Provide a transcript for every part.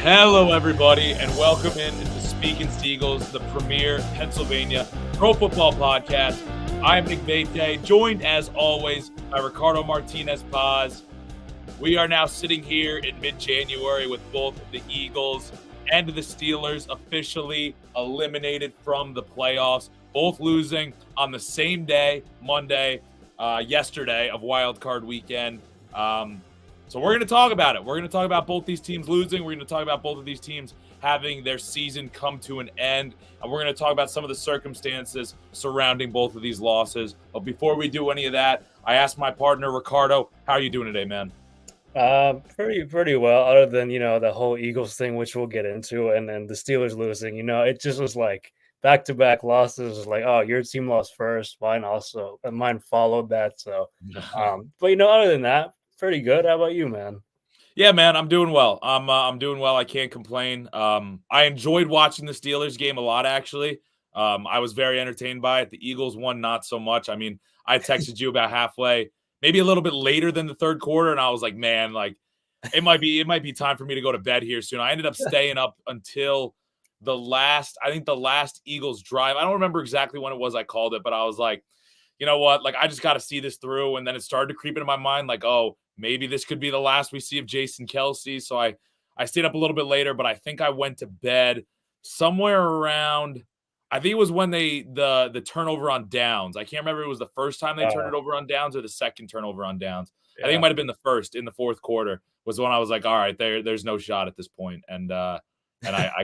Hello, everybody, and welcome into Speaking Seagulls, the premier Pennsylvania pro football podcast. I'm Nick Vete, joined as always by Ricardo Martinez Paz. We are now sitting here in mid-January with both the Eagles and the Steelers officially eliminated from the playoffs, both losing on the same day, Monday, yesterday of Wild Card Weekend. So we're going to talk about it. We're going to talk about both these teams losing. We're going to talk about both of these teams having their season come to an end. And we're going to talk about some of the circumstances surrounding both of these losses. But before we do any of that, I asked my partner, Ricardo, how are you doing today, man? Pretty well, other than, the whole Eagles thing, which we'll get into, and then the Steelers losing. It just was like back-to-back losses. It was like, oh, your team lost first, mine followed that. So, but other than that, pretty good. How about you, man? Yeah, man, I'm doing well. I'm doing well. I can't complain. I enjoyed watching the Steelers game a lot, actually. I was very entertained by it. The Eagles won not so much. I mean, I texted you about halfway, maybe a little bit later than the third quarter, and I was like, man, like it might be time for me to go to bed here soon. I ended up staying up until the last Eagles drive. I don't remember exactly when it was I called it, but I was like, you know what? Like, I just got to see this through. And then it started to creep into my mind, like, oh, maybe this could be the last we see of Jason Kelce. So I stayed up a little bit later, but I think I went to bed somewhere around. I think it was when the turnover on downs. I can't remember if it was the first time they turned it over on downs or the second turnover on downs. Yeah. I think it might have been the first in the fourth quarter was when I was like, all right, there's no shot at this point. And I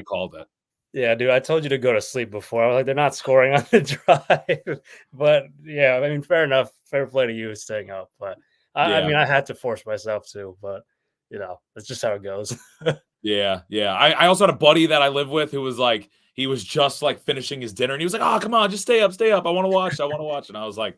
called it. Yeah, dude, I told you to go to sleep before. I was like, they're not scoring on the drive. But yeah, I mean, fair enough. Fair play to you staying up. But I mean, I had to force myself to, but that's just how it goes. Yeah. I also had a buddy that I live with who was like, he was just like finishing his dinner and he was like, oh, come on, just stay up. I want to watch. And I was like,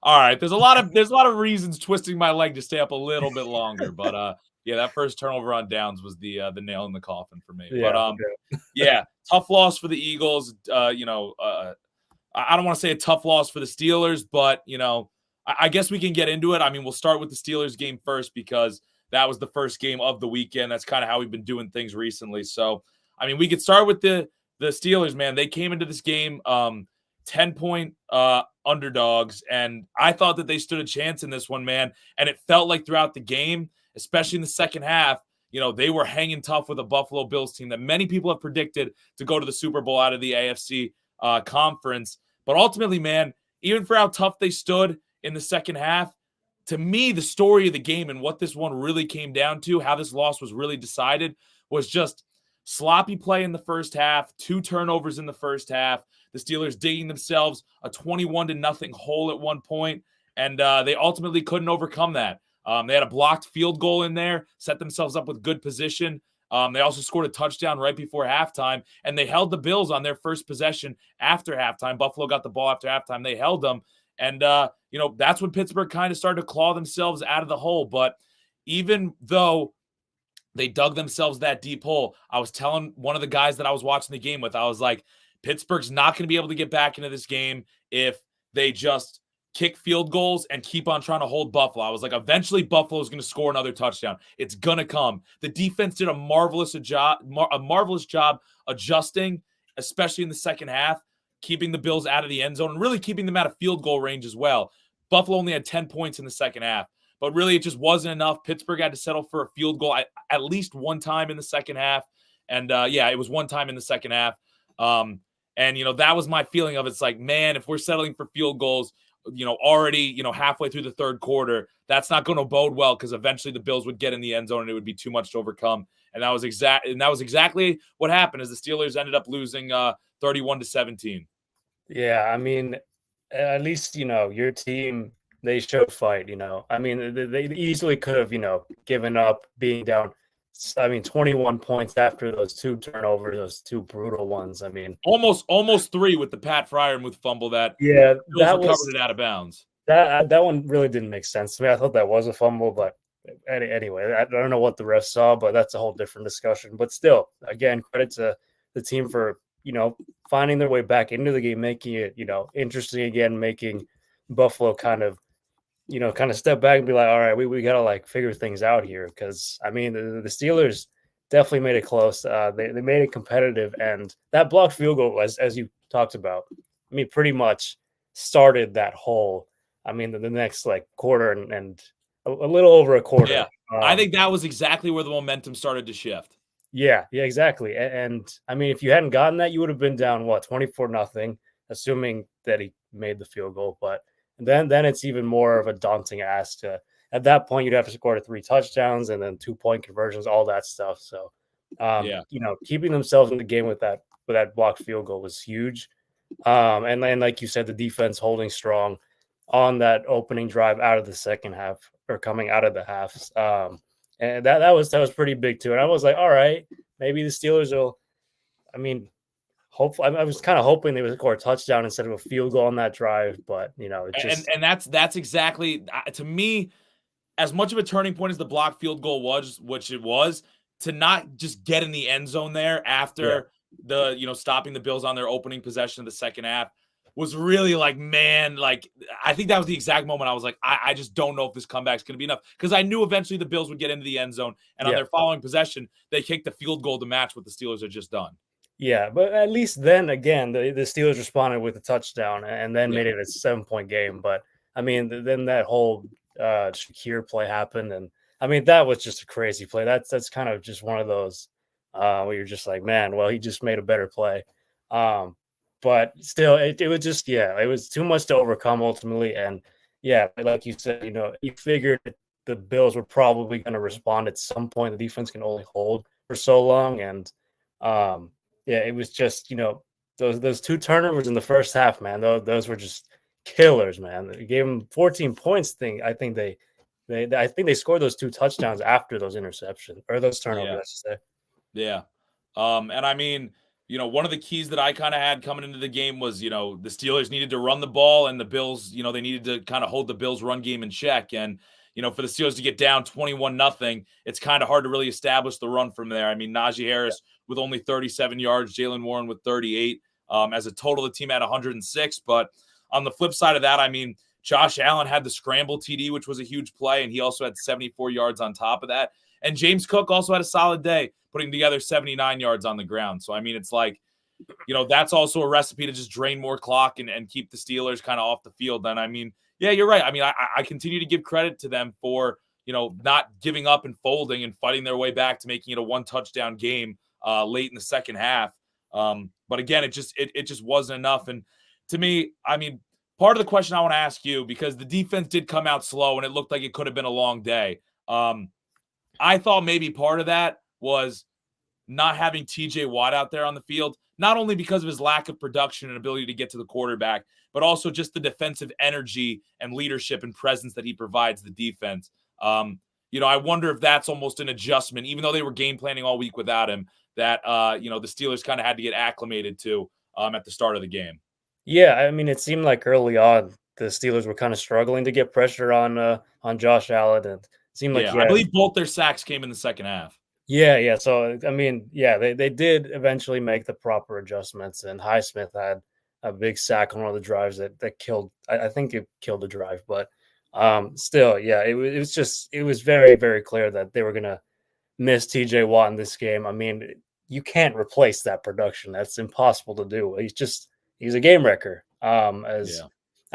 all right, there's a lot of reasons twisting my leg to stay up a little bit longer. But yeah, that first turnover on downs was the nail in the coffin for me. Yeah, but yeah, tough loss for the Eagles. I don't want to say a tough loss for the Steelers, but I guess we can get into it. I mean, we'll start with the Steelers game first because that was the first game of the weekend. That's kind of how we've been doing things recently. So, I mean, we could start with the Steelers, man. They came into this game 10-point underdogs, and I thought that they stood a chance in this one, man. And it felt like throughout the game, especially in the second half, they were hanging tough with a Buffalo Bills team that many people have predicted to go to the Super Bowl out of the AFC conference. But ultimately, man, even for how tough they stood in the second half, to me, the story of the game and what this one really came down to, how this loss was really decided, was just sloppy play in the first half, 2 turnovers in the first half, the Steelers digging themselves a 21-0 hole at one point, and they ultimately couldn't overcome that. They had a blocked field goal in there, set themselves up with good position. They also scored a touchdown right before halftime, and they held the Bills on their first possession after halftime. Buffalo got the ball after halftime. They held them, and that's when Pittsburgh kind of started to claw themselves out of the hole. But even though they dug themselves that deep hole, I was telling one of the guys that I was watching the game with, I was like, Pittsburgh's not going to be able to get back into this game if they just kick field goals and keep on trying to hold Buffalo. I was like, eventually Buffalo is going to score another touchdown. It's going to come. The defense did a marvelous job adjusting, especially in the second half, keeping the Bills out of the end zone and really keeping them out of field goal range as well. Buffalo only had 10 points in the second half, but really it just wasn't enough. Pittsburgh had to settle for a field goal at least one time in the second half. And it was one time in the second half. And that was my feeling of it's like, man, if we're settling for field goals, already, halfway through the third quarter, that's not going to bode well because eventually the Bills would get in the end zone and it would be too much to overcome. And that was exactly what happened as the Steelers ended up losing 31-17. Yeah, I mean, at least, your team, they showed fight, I mean, they easily could have, given up being down. I mean, 21 points after those 2 turnovers, those 2 brutal ones. I mean, almost 3 with the Pat Freiermuth fumble that that covered it out of bounds. That one really didn't make sense to me. I thought that was a fumble, but anyway, I don't know what the refs saw, but that's a whole different discussion. But still, again, credit to the team for finding their way back into the game, making it interesting again, making Buffalo kind of step back and be like, all right, we got to figure things out here. Because I mean, the Steelers, definitely made it close. They made it competitive, and that blocked field goal, as you talked about, I mean, pretty much started that whole. I mean, the next like quarter and a little over a quarter. Yeah. I think that was exactly where the momentum started to shift. Yeah, exactly. And I mean, if you hadn't gotten that, you would have been down what 24-0, assuming that he made the field goal. But then it's even more of a daunting ask to at that point you'd have to score to 3 touchdowns and then 2 point conversions, all that stuff. So Yeah. keeping themselves in the game with that blocked field goal was huge. And then like you said, the defense holding strong on that opening drive out of the second half or coming out of the halves. And that was pretty big too. And I was like, all right, maybe the Steelers will. I mean, hopefully, I was kind of hoping they would score a touchdown instead of a field goal on that drive, but it just And that's exactly to me, as much of a turning point as the block field goal was, which it was, to not just get in the end zone there yeah, after the stopping the Bills on their opening possession of the second half was really like, man, like I think that was the exact moment I was like, I just don't know if this comeback's going to be enough, because I knew eventually the Bills would get into the end zone, and on yeah. their following possession they kicked the field goal to match what the Steelers had just done. Yeah, but at least then again, the Steelers responded with a touchdown and then Yeah. made it a 7 point game. But I mean, then that whole Shakir play happened, and I mean that was just a crazy play. That's kind of just one of those where you're just like, man, well, he just made a better play. Um, but still, it was just it was too much to overcome ultimately, and yeah, like you said, you figured the Bills were probably going to respond at some point. The defense can only hold for so long, and um yeah, it was just those 2 turnovers in the first half, man. Those were just killers, man. They gave them 14 points. I think they scored those 2 touchdowns after those interceptions or those turnovers, Yeah. I should say. Yeah. And I mean, one of the keys that I kind of had coming into the game was, the Steelers needed to run the ball, and the Bills, they needed to kind of hold the Bills run game in check. And, for the Steelers to get down 21-0, it's kind of hard to really establish the run from there. I mean, Najee Harris with only 37 yards, Jalen Warren with 38. As a total, the team had 106. But on the flip side of that, I mean, Josh Allen had the scramble TD, which was a huge play, and he also had 74 yards on top of that. And James Cook also had a solid day, putting together 79 yards on the ground. So, I mean, it's like, that's also a recipe to just drain more clock and keep the Steelers kind of off the field. And I mean, yeah, you're right. I mean, I continue to give credit to them for, not giving up and folding and fighting their way back to making it a 1 touchdown game late in the second half. But again, it just wasn't enough. And to me, I mean, part of the question I want to ask you, because the defense did come out slow and it looked like it could have been a long day. I thought maybe part of that was not having TJ Watt out there on the field, not only because of his lack of production and ability to get to the quarterback, but also just the defensive energy and leadership and presence that he provides the defense. I wonder if that's almost an adjustment, even though they were game planning all week without him, that, the Steelers kind of had to get acclimated to at the start of the game. Yeah, I mean, it seemed like early on the Steelers were kind of struggling to get pressure on Josh Allen, and it seemed like Yeah, he I had. believe both their sacks came in the second half. Yeah. So I mean, yeah, they did eventually make the proper adjustments, and Highsmith had a big sack on one of the drives that killed. I think it killed the drive, but still, yeah, it was very very clear that they were gonna miss TJ Watt in this game. I mean, you can't replace that production. That's impossible to do. He's a game wrecker. As Yeah.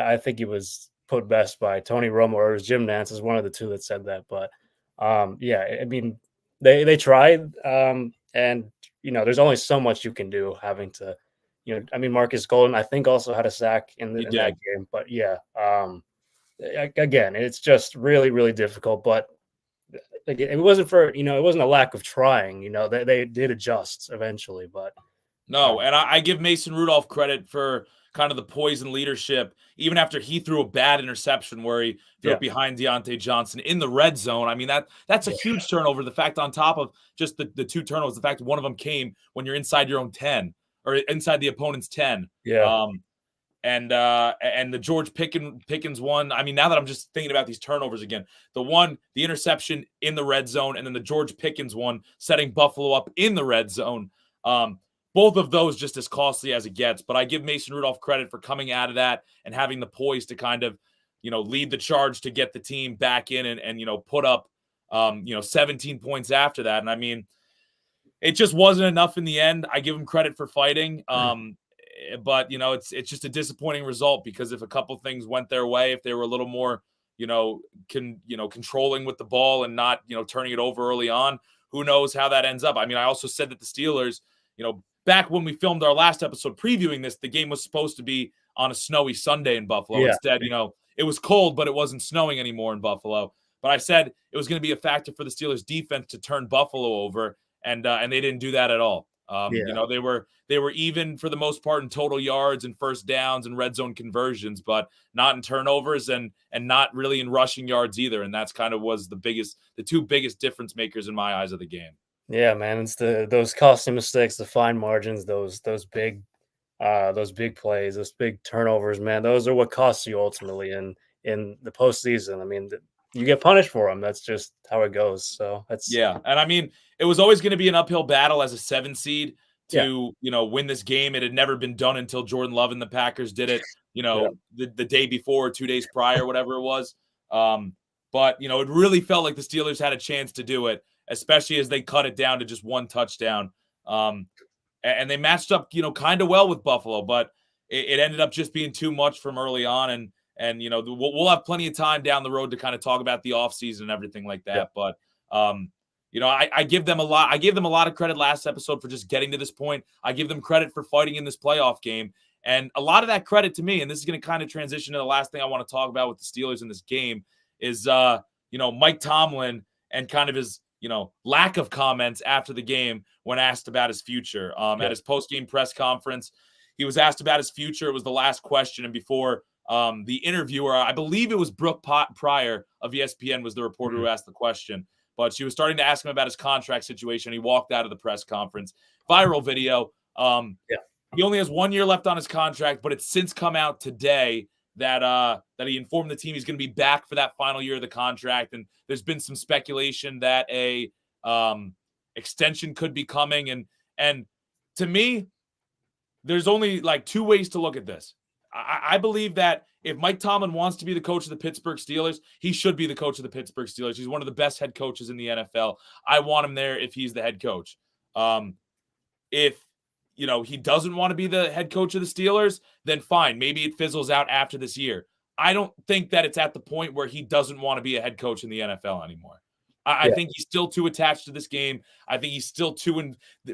I think he was put best by Tony Romo, or his Jim Nance is one of the two that said that. But yeah, I mean, they tried, and there's only so much you can do having to, I mean, Marcus Golden I think also had a sack He in that did. game, but yeah, again, it's just really really difficult. But again, it wasn't it wasn't a lack of trying. They did adjust eventually, but No, and I give Mason Rudolph credit for kind of the poise and leadership, even after he threw a bad interception where he threw yeah, it behind Deontay Johnson in the red zone. I mean, that's a yeah, huge turnover. The fact on top of just the 2 turnovers, the fact one of them came when you're inside your own 10 or inside the opponent's 10. yeah, And the George Pickens one. I mean, now that I'm just thinking about these turnovers again, the interception in the red zone, and then the George Pickens one setting Buffalo up in the red zone. Both of those just as costly as it gets. But I give Mason Rudolph credit for coming out of that and having the poise to kind of, lead the charge to get the team back in and put up, 17 points after that. And I mean, it just wasn't enough in the end. I give him credit for fighting. But it's just a disappointing result because if a couple things went their way, if they were a little more, controlling with the ball and not, turning it over early on, who knows how that ends up. I mean, I also said that the Steelers, back when we filmed our last episode previewing this, the game was supposed to be on a snowy Sunday in Buffalo. Yeah. Instead, it was cold, but it wasn't snowing anymore in Buffalo. But I said it was going to be a factor for the Steelers defense to turn Buffalo over, and they didn't do that at all. They were even for the most part in total yards and first downs and red zone conversions, but not in turnovers and not really in rushing yards either. And that's kind of was the two biggest difference makers in my eyes of the game. Yeah, man, it's those costly mistakes, the fine margins, those big plays, those big turnovers, man. Those are what cost you ultimately in the postseason. I mean, you get punished for them. That's just how it goes. So that's And I mean, it was always going to be an uphill battle as a 7 seed yeah, to win this game. It had never been done until Jordan Love and the Packers did it. yeah, The day before, 2 days prior, whatever it was. But it really felt like the Steelers had a chance to do it, especially as they cut it down to just one touchdown. And they matched up, kind of well with Buffalo, but it ended up just being too much from early on. And we'll have plenty of time down the road to kind of talk about the offseason and everything like that. yeah. But I give them a lot. I gave them a lot of credit last episode for just getting to this point. I give them credit for fighting in this playoff game. And a lot of that credit to me, and this is going to kind of transition to the last thing I want to talk about with the Steelers in this game, is Mike Tomlin and kind of his lack of comments after the game when asked about his future. At his post-game press conference, he was asked about his future. It was the last question, and before the interviewer, I believe it was Brooke Pryor of ESPN, was the reporter who asked the question. But she was starting to ask him about his contract situation. He walked out of the press conference. Viral video. He only has 1 year left on his contract, but it's since come out today that he informed the team he's going to be back for that final year of the contract. And there's been some speculation that a extension could be coming. And to me, there's only like two ways to look at this. I believe that if Mike Tomlin wants to be the coach of the Pittsburgh Steelers, he should be the coach of the Pittsburgh Steelers. He's one of the best head coaches in the NFL. I want him there if he's the head coach. If he doesn't want to be the head coach of the Steelers, then fine. Maybe it fizzles out after this year. I don't think that it's at the point where he doesn't want to be a head coach in the NFL anymore. I think he's still too attached to this game. I think he's still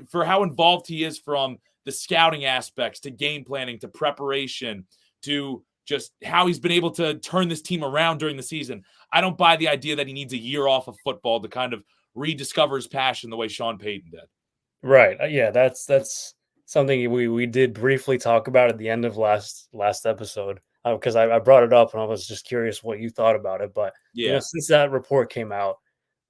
for how involved he is from the scouting aspects to game planning to preparation to just how he's been able to turn this team around during the season. I don't buy the idea that he needs a year off of football to kind of rediscover his passion the way Sean Payton did. Right. Yeah, that's something we did briefly talk about at the end of last episode because I brought it up and I was just curious what you thought about it. But since that report came out,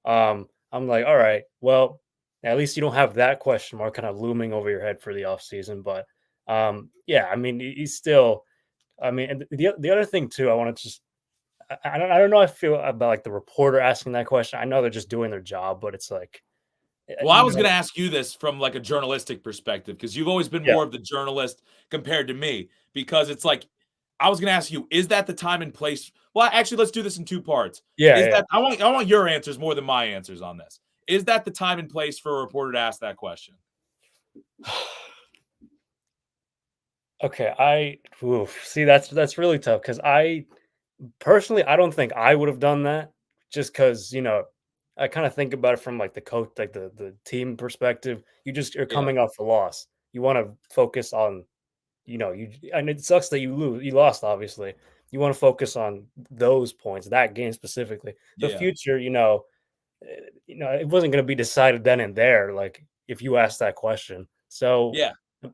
I'm like, all right, well, at least you don't have that question mark kind of looming over your head for the offseason. But I mean, he's still. I mean, and the other thing too, I want to just. I don't know how I feel about like the reporter asking that question. I know they're just doing their job, but it's like. Well, I was going to ask you this from like a journalistic perspective because you've always been more of the journalist compared to me. Because it's like, I was going to ask you, is that the time and place? Well, actually, let's do this in two parts. I want your answers more than my answers on this. Is that the time and place for a reporter to ask that question? Okay, see that's really tough because I personally I don't think I would have done that just because I kind of think about it from like the coach, like the team perspective. You're coming off a loss. You want to focus on, and it sucks that you lost, obviously. You want to focus on those points, that game specifically. The future, it wasn't going to be decided then and there. Like if you asked that question. So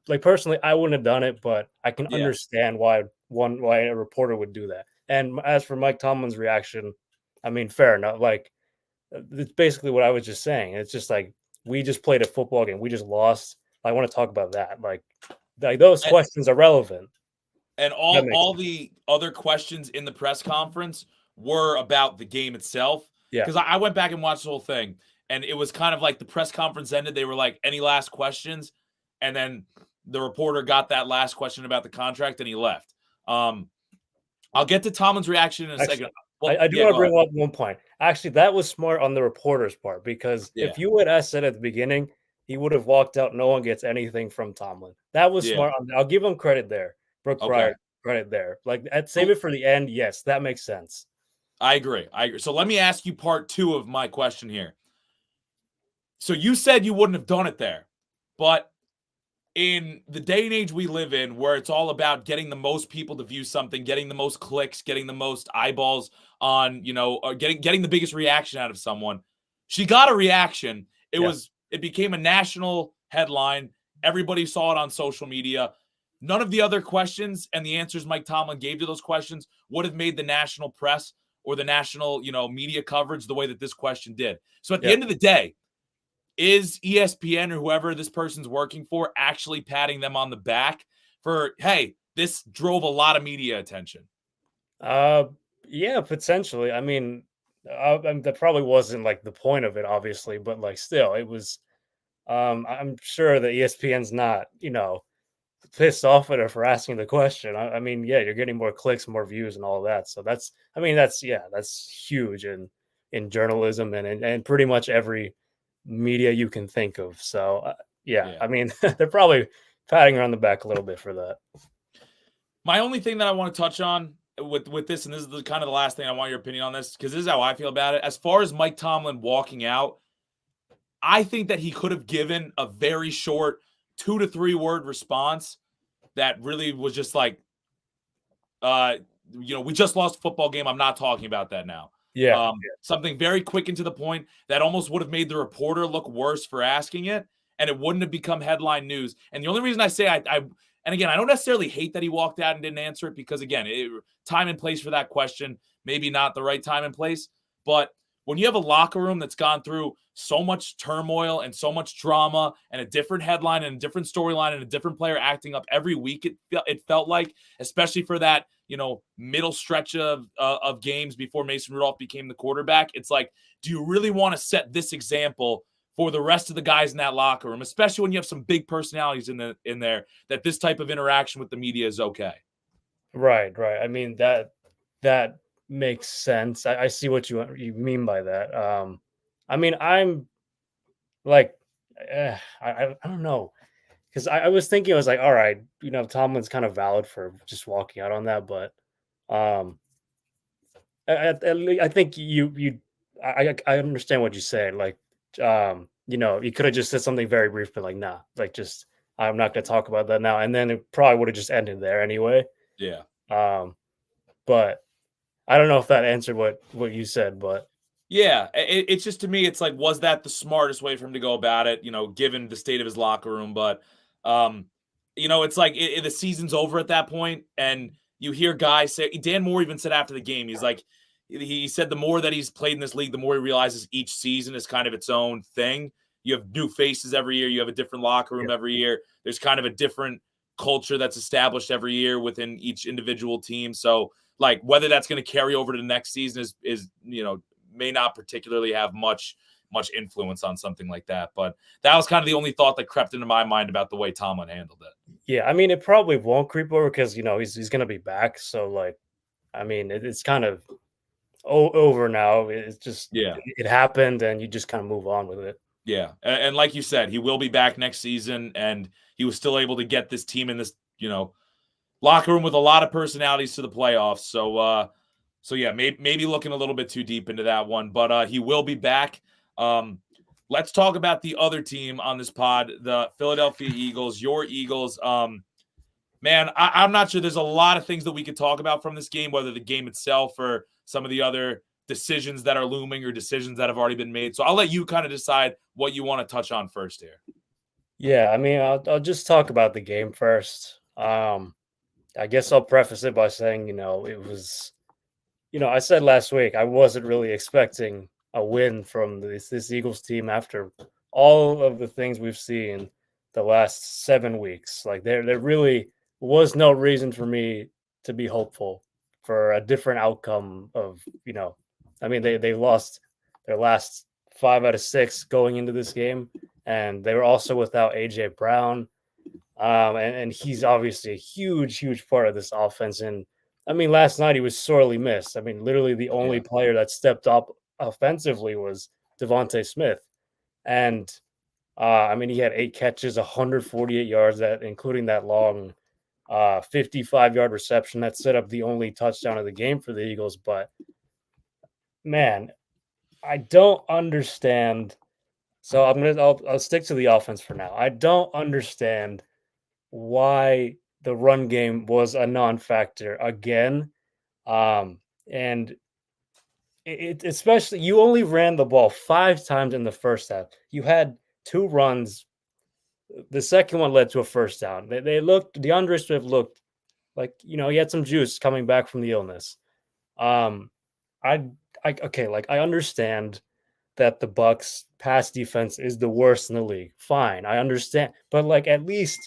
like personally, I wouldn't have done it, but I can understand why a reporter would do that. And as for Mike Tomlin's reaction, I mean, fair enough. Like it's basically what I was just saying. It's just like we just played a football game. We just lost. I want to talk about that. Like those questions are relevant. And all the other questions in the press conference were about the game itself. Yeah. Because I went back and watched the whole thing, and it was kind of like the press conference ended. They were like, "Any last questions?" And then the reporter got that last question about the contract, and he left. I'll get to Tomlin's reaction in a second. Well, I do want to bring up one point. Actually, that was smart on the reporter's part because if you would have said at the beginning, he would have walked out. No one gets anything from Tomlin. That was Yeah. smart. I'll give him credit there. Brooke Okay. Pryor credit there. Like save So it for the end. Yes, that makes sense. I agree. I agree. So let me ask you part two of my question here. So you said you wouldn't have done it there, but in the day and age we live in, where it's all about getting the most people to view something, getting the most clicks, getting the most eyeballs on, or getting the biggest reaction out of someone, she got a reaction. Yeah. It became a national headline. Everybody saw it on social media. None of the other questions and the answers Mike Tomlin gave to those questions would have made the national press or the national, media coverage the way that this question did. So at the Yeah. end of the day, is ESPN or whoever this person's working for actually patting them on the back for, hey, this drove a lot of media attention? Uh, yeah, potentially. I mean, that probably wasn't like the point of it, obviously, but like still, it was. I'm sure that ESPN's not, pissed off at her for asking the question. I mean, yeah, you're getting more clicks, more views, and all that. So I mean, that's huge in journalism and pretty much every media you can think of. So yeah, Yeah. I mean, they're probably patting her on the back a little bit for that. My only thing that I want to touch on with this, and this is kind of the last thing I want your opinion on this, because this is how I feel about it. As far as Mike Tomlin walking out, I think that he could have given a very short 2 to 3 word response that really was just like, we just lost a football game. I'm not talking about that now. Yeah, Something very quick and to the point that almost would have made the reporter look worse for asking it, and it wouldn't have become headline news. And the only reason I say and again, I don't necessarily hate that he walked out and didn't answer it, because again, time and place for that question, maybe not the right time and place. But when you have a locker room that's gone through so much turmoil and so much drama and a different headline and a different storyline and a different player acting up every week, it felt like, especially for that, middle stretch of games before Mason Rudolph became the quarterback, it's like, do you really want to set this example for the rest of the guys in that locker room, especially when you have some big personalities in there, that this type of interaction with the media is okay? right, right. I mean that makes sense. I see what you mean by that. I mean, I'm like, I don't know. Because I was thinking, I was like, all right, Tomlin's kind of valid for just walking out on that, but um, I think I understand what you said. Like, you could have just said something very brief, but like, nah, like just I'm not gonna talk about that now, and then it probably would have just ended there anyway. Yeah. Um, but I don't know if that answered what you said, but Yeah, it's just, to me, it's like, was that the smartest way for him to go about it? Given the state of his locker room, but um, it's like the season's over at that point, and you hear guys say. Dan Moore even said after the game, he's like, he said the more that he's played in this league, the more he realizes each season is kind of its own thing. You have new faces every year. You have a different locker room yeah, every year. There's kind of a different culture that's established every year within each individual team. So, like, whether that's going to carry over to the next season is may not particularly have much influence on something like that. But that was kind of the only thought that crept into my mind about the way Tomlin handled it. yeah. I mean, it probably won't creep over because he's gonna be back. So like, I mean, it's kind of over now. It's just Yeah. it happened, and you just kind of move on with it. Yeah. And like you said, he will be back next season, and he was still able to get this team in this, locker room with a lot of personalities to the playoffs. So yeah, maybe looking a little bit too deep into that one, but he will be back. Let's talk about the other team on this pod, the Philadelphia Eagles, your Eagles. Man, I'm not sure. There's a lot of things that we could talk about from this game, whether the game itself or some of the other decisions that are looming or decisions that have already been made. So I'll let you kind of decide what you want to touch on first here. Yeah, I mean, I'll just talk about the game first. I guess I'll preface it by saying, it was, I said last week I wasn't really expecting a win from this Eagles team after all of the things we've seen the last 7 weeks. Like there really was no reason for me to be hopeful for a different outcome of, I mean, they lost their last 5 out of 6 going into this game, and they were also without AJ Brown. And he's obviously a huge, huge part of this offense. And I mean, last night he was sorely missed. I mean, literally the only Yeah. player that stepped up offensively was Devontae Smith. And I mean, he had 8 catches, 148 yards, that including that long 55-yard reception that set up the only touchdown of the game for the Eagles. But man, I don't understand. So I'll stick to the offense for now. I don't understand why the run game was a non-factor again. And it especially, you only ran the ball 5 times in the first half. You had 2 runs. The second one led to a first down. They looked, DeAndre Swift looked like, he had some juice coming back from the illness. Um, I okay, like I understand that the Bucs pass defense is the worst in the league. Fine, I understand, but like at least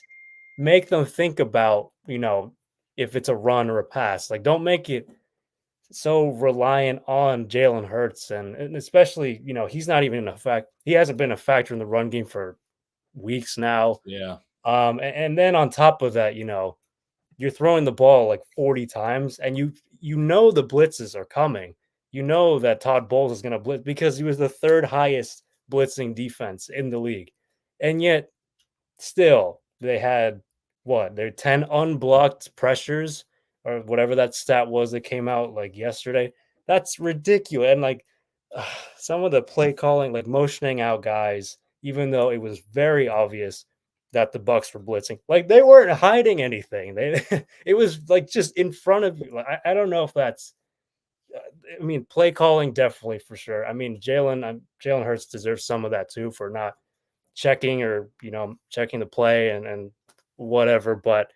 make them think about, if it's a run or a pass. Like don't make it so reliant on Jalen Hurts, and especially, he's not even a fact. He hasn't been a factor in the run game for weeks now. Yeah. And then on top of that, you're throwing the ball like 40 times, and the blitzes are coming. You know that Todd Bowles is going to blitz because he was the third highest blitzing defense in the league. And yet still they had what? They're 10 unblocked pressures or whatever that stat was that came out like yesterday. That's ridiculous. And like some of the play calling, like motioning out guys, even though it was very obvious that the Bucs were blitzing. Like they weren't hiding anything. They it was like just in front of you. Like I don't know if that's I mean, play calling definitely for sure. I mean, Jalen Hurts deserves some of that too for not checking or checking the play and whatever. But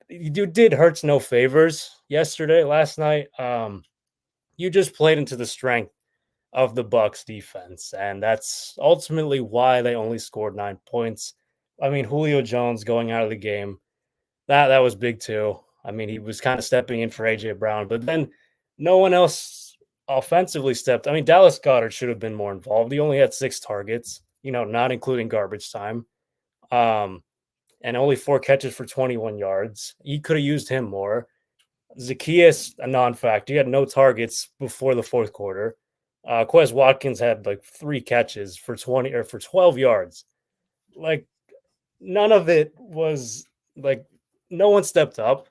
you did Hurts no favors last night. You just played into the strength of the Bucs defense, and that's ultimately why they only scored 9 points. I mean, Julio Jones going out of the game, that was big too. I mean, he was kind of stepping in for AJ Brown, but then no one else offensively stepped. I mean, Dallas Goedert should have been more involved. He only had 6 targets, not including garbage time. And only 4 catches for 21 yards. He could have used him more. Zacchaeus, a non-factor. He had no targets before the fourth quarter. Quez Watkins had like 3 catches for 20 or for 12 yards. Like none of it was like no one stepped up.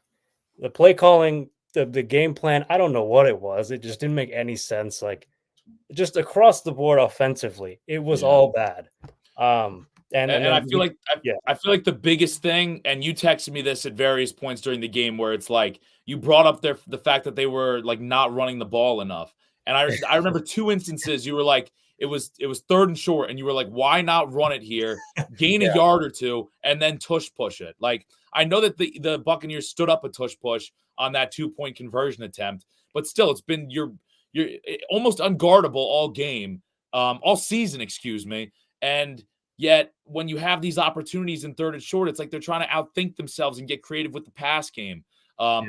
The play calling, the game plan, I don't know what it was. It just didn't make any sense. Like just across the board offensively, it was Yeah. all bad. And And I then feel like yeah, I feel like the biggest thing, and you texted me this at various points during the game, where it's like you brought up the fact that they were like not running the ball enough. And I remember 2 instances you were like, it was third and short, and you were like, why not run it here, gain a yeah, yard or two, and then tush push it? Like I know that the Buccaneers stood up a tush push on that 2-point conversion attempt, but still, it's been you're almost unguardable all game, all season, excuse me, and yet, when you have these opportunities in third and short, it's like they're trying to outthink themselves and get creative with the pass game. yeah.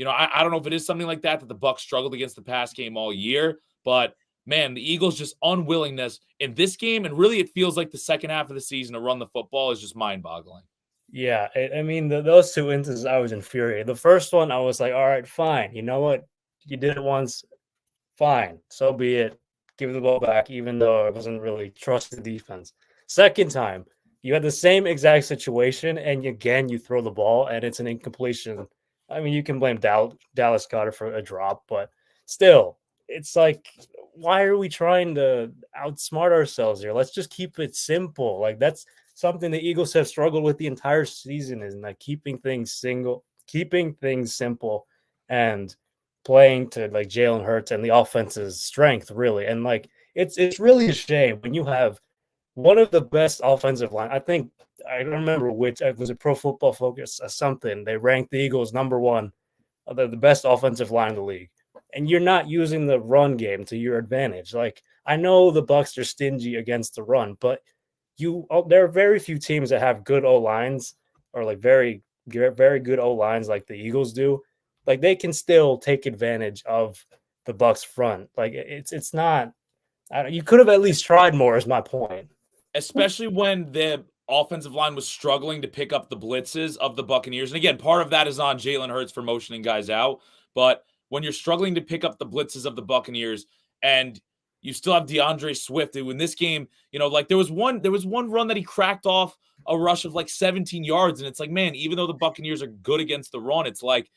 I don't know if it is something like that the Bucs struggled against the pass game all year, but man, the Eagles' just unwillingness in this game, and really, it feels like the second half of the season to run the football is just mind-boggling. Yeah, I mean, those 2 instances, I was infuriated. The first one, I was like, all right, fine. You know what? You did it once. Fine. So be it. Give the ball back, even though I wasn't really trusting the defense. Second time, you had the same exact situation, and again, you throw the ball, and it's an incompletion. I mean, you can blame Dallas Goedert for a drop, but still, it's like, why are we trying to outsmart ourselves here? Let's just keep it simple. Like, that's something the Eagles have struggled with the entire season, is like keeping things simple and playing to like Jalen Hurts and the offense's strength, really. And like it's really a shame when you have one of the best offensive line. I think I don't remember which, it was a Pro Football Focus or something. They ranked the Eagles number one, the best offensive line in the league. And you're not using the run game to your advantage. Like I know the Bucs are stingy against the run, but there are very few teams that have good O lines or like very good O lines like the Eagles do. Like they can still take advantage of the Bucs front. Like it's not. You could have at least tried more. Is my point. Especially when the offensive line was struggling to pick up the blitzes of the Buccaneers. And again, part of that is on Jalen Hurts for motioning guys out. But when you're struggling to pick up the blitzes of the Buccaneers and You still have DeAndre Swift. In this game, like there was one run that he cracked off a rush of like 17 yards. And it's like, man, even though the Buccaneers are good against the run, it's like,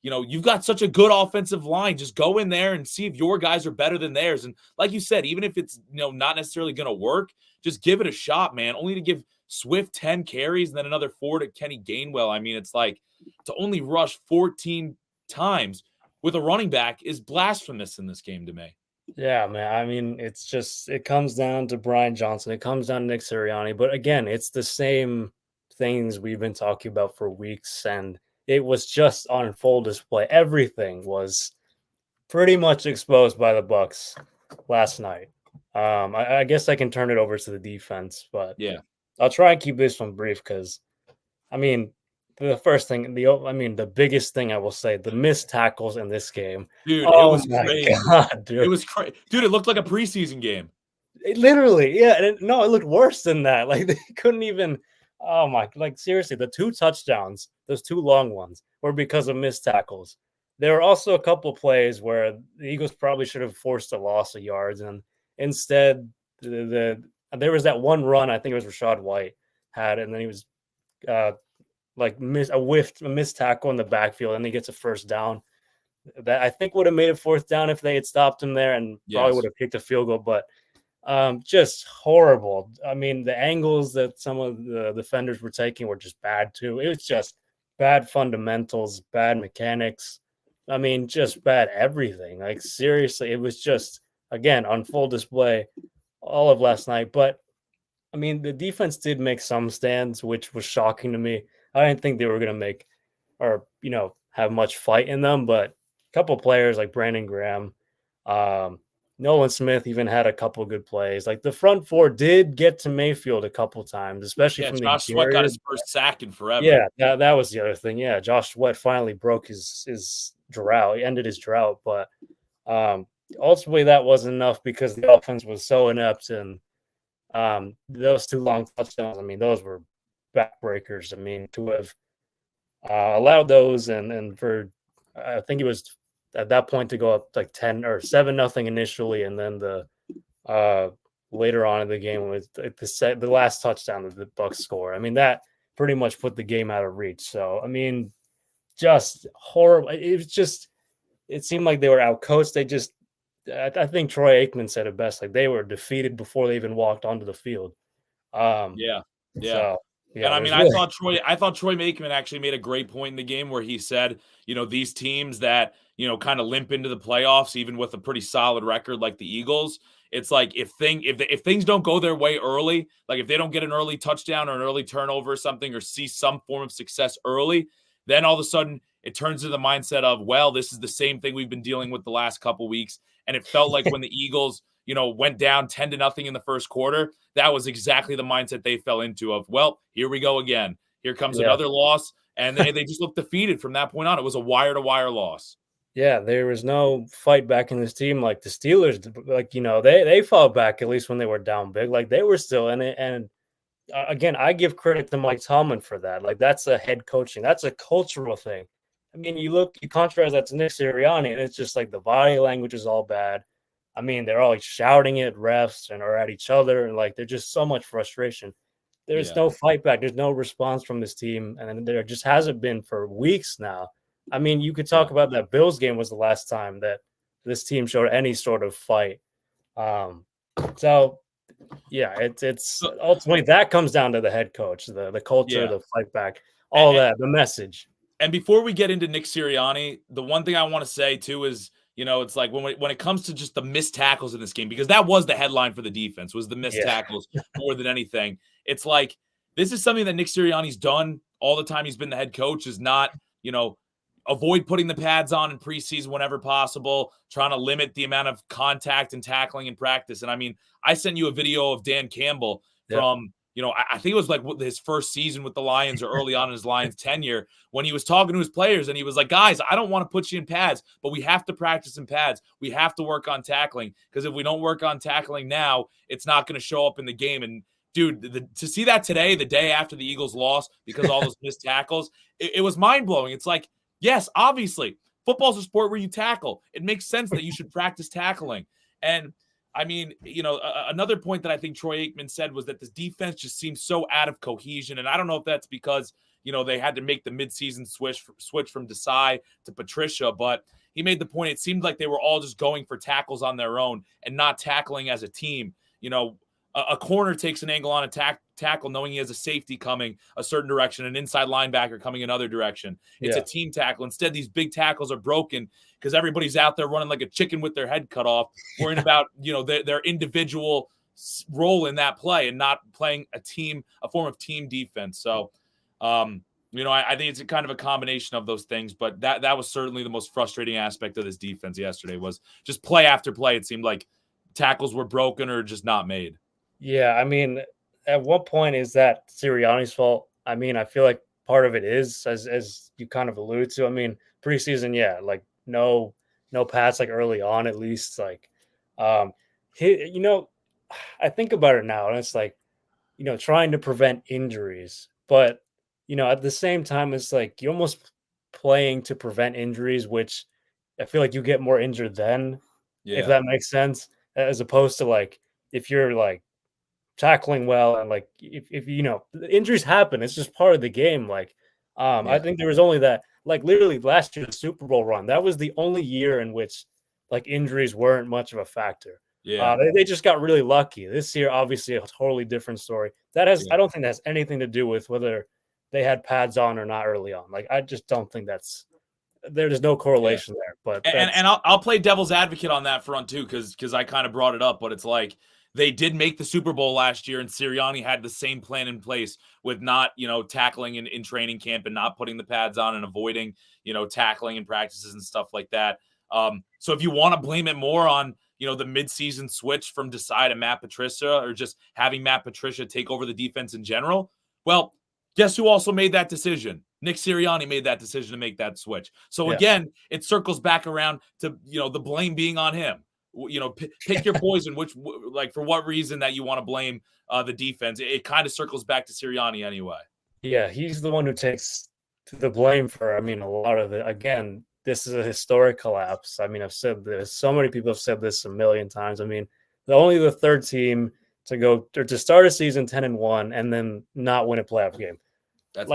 you've got such a good offensive line. Just go in there and see if your guys are better than theirs. And like you said, even if it's, not necessarily going to work, just give it a shot, man. Only to give Swift 10 carries and then another 4 to Kenny Gainwell. I mean, it's like to only rush 14 times with a running back is blasphemous in this game to me. Yeah, man. I mean, it comes down to Brian Johnson. It comes down to Nick Sirianni. But again, it's the same things we've been talking about for weeks. And it was just on full display. Everything was pretty much exposed by the Bucs last night. I guess I can turn it over to the defense, but yeah, I'll try and keep this one brief because, I mean, the first thing, the biggest thing I will say, the missed tackles in this game. Dude, Oh it was my crazy. God, dude. It was crazy. Dude, it looked like a preseason game. Literally, yeah. It looked worse than that. Like they couldn't even. Oh my! Like seriously, the 2 touchdowns, those 2 long ones, were because of missed tackles. There were also a couple plays where the Eagles probably should have forced a loss of yards, and instead, there was that one run. I think it was Rashad White had, and then he was a missed tackle in the backfield, and he gets a first down. That I think would have made it 4th down if they had stopped him there, and probably would have kicked a field goal, but. Just horrible. I mean, the angles that some of the defenders were taking were just bad too. It was just bad fundamentals, bad mechanics. I mean, just bad everything. Like seriously, it was just again on full display all of last night. But I mean, the defense did make some stands, which was shocking to me. I didn't think they were going to make or have much fight in them, but a couple players like Brandon Graham, Nolan Smith even had a couple good plays. Like the front 4 did get to Mayfield a couple times, especially from Josh the Sweat got his first sack in forever. Yeah, that was the other thing. Yeah, Josh Sweat finally broke his drought. He ended his drought, but ultimately that wasn't enough because the offense was so inept, and those 2 long touchdowns. I mean, those were backbreakers. I mean, to have allowed those and for I think it was at that point to go up like 10 or 7-0 initially, and then the later on in the game with the last touchdown that the Bucs score. I mean, that pretty much put the game out of reach. So I mean, just horrible. It seemed like they were outcoached. I think Troy Aikman said it best. Like they were defeated before they even walked onto the field. Yeah. So, yeah, and I mean, really... I thought Troy Aikman actually made a great point in the game where he said, these teams that, kind of limp into the playoffs, even with a pretty solid record like the Eagles, it's like if things don't go their way early, like if they don't get an early touchdown or an early turnover or something, or see some form of success early, then all of a sudden it turns to the mindset of, well, this is the same thing we've been dealing with the last couple weeks. And it felt like when the Eagles, went down 10-0 in the first quarter, that was exactly the mindset they fell into of, well, here we go again. Here comes another loss. And they just looked defeated from that point on. It was a wire-to-wire loss. Yeah, there was no fight back in this team like the Steelers. Like, they fought back at least when they were down big. Like they were still in it. And again, I give credit to Mike Tomlin for that. Like that's a head coaching. That's a cultural thing. I mean, you contrast that to Nick Sirianni, and it's just like the body language is all bad. I mean, they're all like shouting at refs and or at each other, and like there's just so much frustration. There's no fight back. There's no response from this team, and there just hasn't been for weeks now. I mean, you could talk about that Bills game was the last time that this team showed any sort of fight. So yeah, it's ultimately that comes down to the head coach, the culture, the fight back, the message. And before we get into Nick Sirianni, the one thing I want to say too is, it's like when it comes to just the missed tackles in this game, because that was the headline for the defense, was the missed tackles more than anything. It's like, this is something that Nick Sirianni's done all the time he's been the head coach, is not, avoid putting the pads on in preseason whenever possible, trying to limit the amount of contact and tackling in practice. And I mean, I sent you a video of Dan Campbell from, I think it was like his first season with the Lions or early on in his Lions tenure, when he was talking to his players and he was like, guys, I don't want to put you in pads, but we have to practice in pads. We have to work on tackling, because if we don't work on tackling now, it's not going to show up in the game. And dude, to see that today, the day after the Eagles lost, because all those missed tackles, it was mind blowing. It's like, yes, obviously, football's a sport where you tackle. It makes sense that you should practice tackling. And I mean, another point that I think Troy Aikman said was that this defense just seems so out of cohesion. And I don't know if that's because, they had to make the midseason switch from Desai to Patricia, but he made the point it seemed like they were all just going for tackles on their own and not tackling as a team. A corner takes an angle on a tackle knowing he has a safety coming a certain direction, an inside linebacker coming another direction. It's a team tackle. Instead, these big tackles are broken because everybody's out there running like a chicken with their head cut off, worrying about their individual role in that play and not playing a form of team defense. So, I think it's a kind of a combination of those things, but that was certainly the most frustrating aspect of this defense yesterday was just play after play. It seemed like tackles were broken or just not made. Yeah, I mean, at what point is that Sirianni's fault? I mean, I feel like part of it is, as you kind of alluded to. I mean, preseason, yeah, like no pass like early on, at least. Like, he, I think about it now, and it's like, trying to prevent injuries, but at the same time, it's like you're almost playing to prevent injuries, which I feel like you get more injured then, if that makes sense, as opposed to like if you're like tackling well and like if injuries happen, it's just part of the game. Like I think there was only that, like literally last year the Super Bowl run, that was the only year in which like injuries weren't much of a factor. They just got really lucky. This year obviously a totally different story. I don't think that has anything to do with whether they had pads on or not early on. Like I just don't think there's no correlation there. But and I'll play devil's advocate on that front too, because I kind of brought it up, but it's like they did make the Super Bowl last year, and Sirianni had the same plan in place with not, tackling in training camp and not putting the pads on and avoiding, tackling in practices and stuff like that. So if you want to blame it more on, the midseason switch from Desai to Matt Patricia or just having Matt Patricia take over the defense in general, well, guess who also made that decision? Nick Sirianni made that decision to make that switch. So again, it circles back around to, the blame being on him. Pick your poison, like for what reason that you want to blame the defense. It kind of circles back to Sirianni anyway. Yeah, he's the one who takes the blame for, I mean, a lot of it. Again, this is a historic collapse. I mean, I've said this. So many people have said this a million times. I mean, only the third team to go or to start a season 10-1 and then not win a playoff game. That's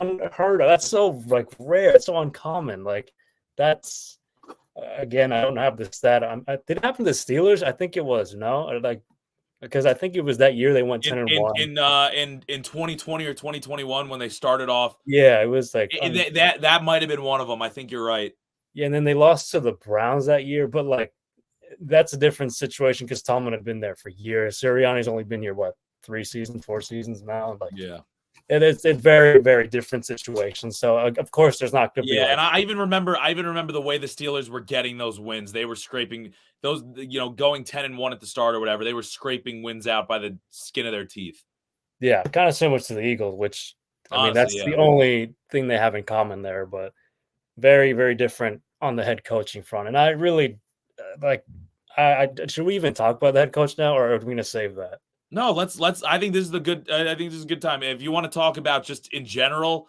unheard of. That's so like rare. It's so uncommon. Like that's again, I don't have the stat. Did it happen to the Steelers? I think it was. No, like because I think it was that year they went 10-1 in 2020 or 2021 when they started off. Yeah, it was like that might have been one of them. I think you're right. Yeah, and then they lost to the Browns that year, but like that's a different situation because Tomlin had been there for years. Sirianni's only been here 4 seasons now. Like it's very, very different situation. So of course there's not going to be. And I even remember the way the Steelers were getting those wins. They were scraping those, going 10-1 at the start or whatever. They were scraping wins out by the skin of their teeth. Yeah, kind of similar to the Eagles, which I mean that's the only thing they have in common there, but very, very different on the head coaching front. And I really should we even talk about the head coach now, or are we going to save that? No, let's. I think this is a good time. If you want to talk about just in general,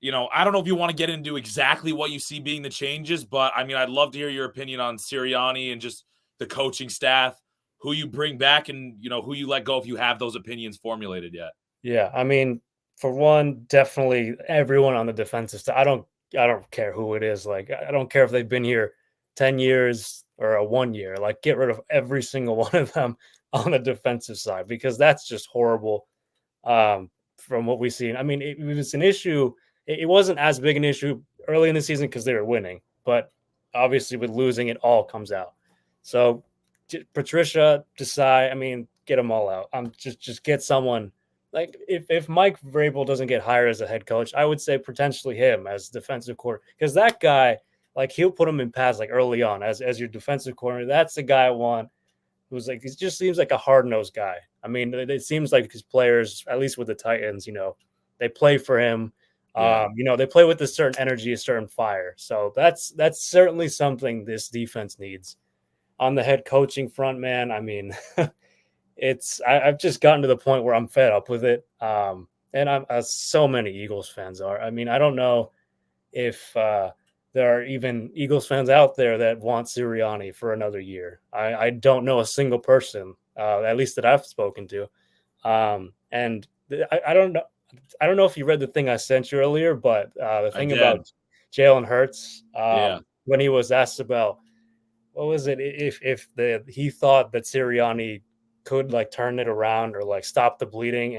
I don't know if you want to get into exactly what you see being the changes, but I mean, I'd love to hear your opinion on Sirianni and just the coaching staff, who you bring back and, who you let go if you have those opinions formulated yet. Yeah. I mean, for one, definitely everyone on the defensive side. I don't care who it is. Like, I don't care if they've been here 10 years or a 1 year, like get rid of every single one of them on the defensive side, because that's just horrible from what we've seen. I mean, it was an issue. It wasn't as big an issue early in the season because they were winning, but obviously with losing, it all comes out. So Patricia, Desai, I mean, get them all out. Just get someone. Like if Mike Vrabel doesn't get hired as a head coach, I would say potentially him as defensive coordinator, because that guy, like he'll put him in pads like early on as your defensive coordinator. That's the guy I want. Who's like, it just seems like a hard-nosed guy. I mean, it seems like his players, at least with the Titans, they play for him. Yeah. They play with a certain energy, a certain fire. So that's certainly something this defense needs. On the head coaching front, man, I mean, I've just gotten to the point where I'm fed up with it. And I'm so many Eagles fans are. I mean, I don't know if there are even Eagles fans out there that want Sirianni for another year. I don't know a single person, at least that I've spoken to. I don't know. I don't know if you read the thing I sent you earlier, but the I thing about did. Jalen Hurts, Yeah. when he was asked about what was it, if he thought that Sirianni could like turn it around or like stop the bleeding,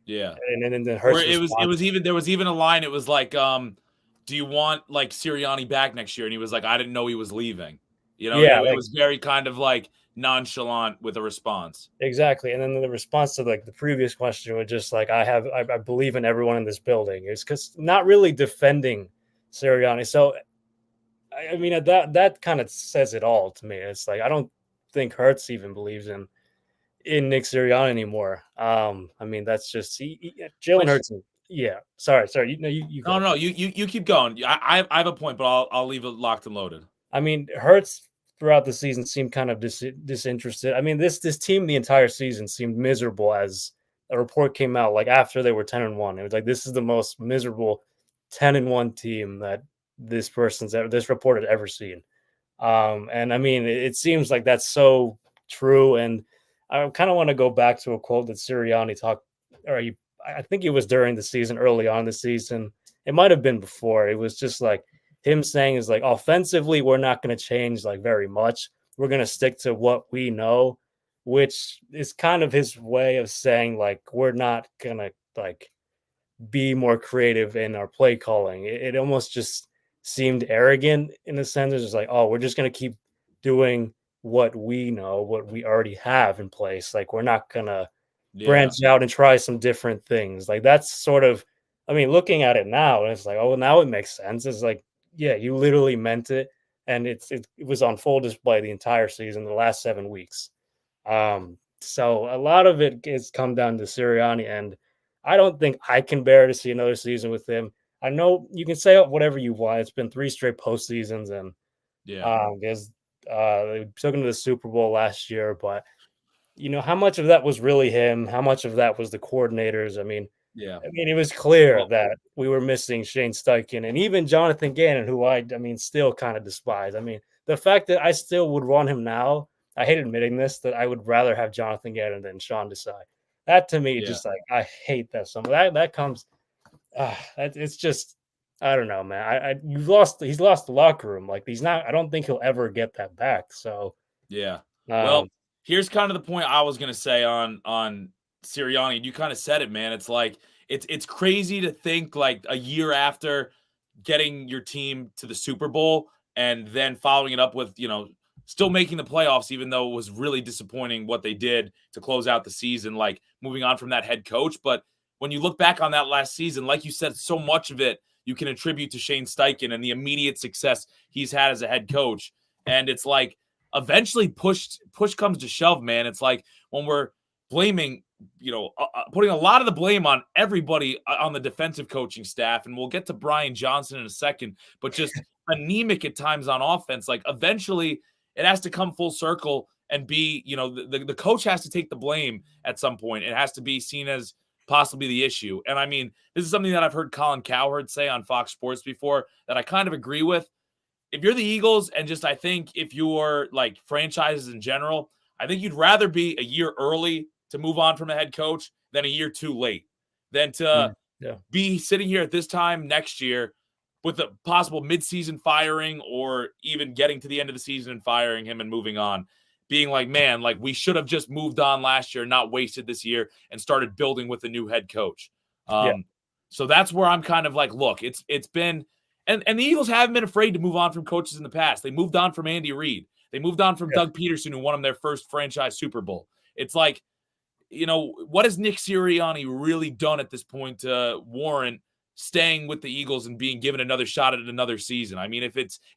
Yeah. and then Or Hurts it response. was even there was even a line. It was like, do you want like Sirianni back next year? And he was like, I didn't know he was leaving. You know, Yeah, it like was very kind of like nonchalant with a response. exactly. And then the response to like the previous question was just like, I believe in everyone in this building. It's because not really defending Sirianni. So I mean that kind of says it all to me. It's like I don't think Hurts even believes in Nick Sirianni anymore. I mean that's just Jalen Which Hurts. Yeah, sorry. You no, go. no, you keep going. I have a point, but I'll leave it locked and loaded. I mean, Hurts throughout the season seemed kind of disinterested. I mean, this team the entire season seemed miserable as a report came out like after they were 10-1. It was like this is the most miserable 10-1 team that this report had ever seen. And I mean, it seems like that's so true. And I kind of want to go back to a quote that Sirianni talked, or I think it was during the season, early on the season. It might have been before. It was just like him saying is like offensively, we're not going to change like very much. We're going to stick to what we know, which is kind of his way of saying like we're not going to like be more creative in our play calling. It almost just seemed arrogant in a sense. It's just like, oh, we're just going to keep doing what we know, what we already have in place. Like, we're not going to Yeah, branch out and try some different things. Like, that's sort of, I mean, looking at it now, it's like, oh, now it makes sense. It's like, yeah, you literally meant it. And it was on full display the entire season, the last 7 weeks. So a lot of it has come down to Sirianni, and I don't think I can bear to see another season with him. I know you can say whatever you want. It's been 3 straight postseasons, and yeah, there's they took him to the Super Bowl last year. But how much of that was really him? How much of that was the coordinators? yeah. It was clear Well, that we were missing Shane Steichen and even Jonathan Gannon, who I mean, still kind of despise. I mean, the fact that I still would run him now, I hate admitting this, that I would rather have Jonathan Gannon than Sean Desai. That to me, yeah, just like I hate that. Some that comes, it's just I don't know, man. He's lost the locker room. Like he's not. I don't think he'll ever get that back. So, yeah. Well, um, here's kind of the point I was gonna say on Sirianni. You kind of said it, man. It's like it's crazy to think like a year after getting your team to the Super Bowl and then following it up with, still making the playoffs, even though it was really disappointing what they did to close out the season, like moving on from that head coach. But when you look back on that last season, like you said, so much of it you can attribute to Shane Steichen and the immediate success he's had as a head coach. And it's like eventually push comes to shove, man. It's like when we're blaming, putting a lot of the blame on everybody on the defensive coaching staff, and we'll get to Brian Johnson in a second, but just anemic at times on offense. Like eventually it has to come full circle and be, the coach has to take the blame at some point. It has to be seen as possibly the issue. And I mean, this is something that I've heard Colin Cowherd say on Fox Sports before that I kind of agree with. If you're the Eagles, and just I think if you're like franchises in general, I think you'd rather be a year early to move on from a head coach than a year too late. Than to yeah, be sitting here at this time next year with a possible midseason firing, or even getting to the end of the season and firing him and moving on, being like, man, like we should have just moved on last year, not wasted this year, and started building with a new head coach. yeah, Um, so that's where I'm kind of like, look, it's been, and the Eagles haven't been afraid to move on from coaches in the past. They moved on from Andy Reid. They moved on from yeah, Doug Peterson, who won them their first franchise Super Bowl. It's like, what has Nick Sirianni really done at this point to warrant staying with the Eagles and being given another shot at another season? I mean, if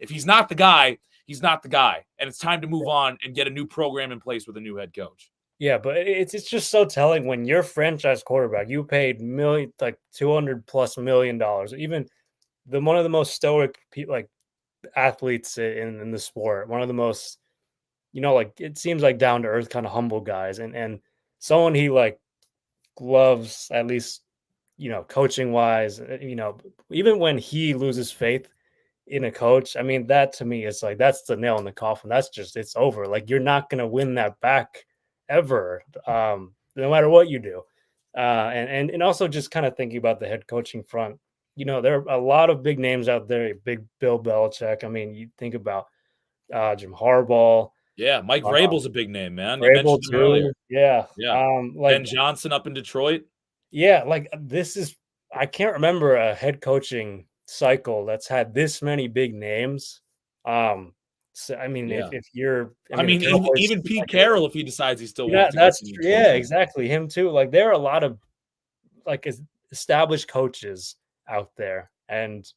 he's not the guy, he's not the guy, and it's time to move on and get a new program in place with a new head coach. yeah. But it's just so telling when your franchise quarterback you paid million like $200+ million, even the one of the most stoic like athletes in the sport, one of the most like it seems like down to earth kind of humble guys, and someone he like loves at least coaching wise. Even when he loses faith, in a coach, I mean, that to me is like that's the nail in the coffin. That's just it's over. Like you're not gonna win that back ever, no matter what you do. And also just kind of thinking about the head coaching front. There are a lot of big names out there. Big Bill Belichick. I mean, you think about Jim Harbaugh, Yeah, Mike uh, Vrabel's a big name, man. You Vrabel mentioned him earlier. too. Yeah, Yeah. Ben like Johnson up in Detroit. yeah, like this is I can't remember a head coaching cycle that's had this many big names. So I mean, Yeah. I I mean, the mean, Cowboys even seem Pete like it. Carroll, if he decides he still Yeah, wants to that's continue true. Yeah, coaching. exactly. Him too. Like there are a lot of like established coaches out there, and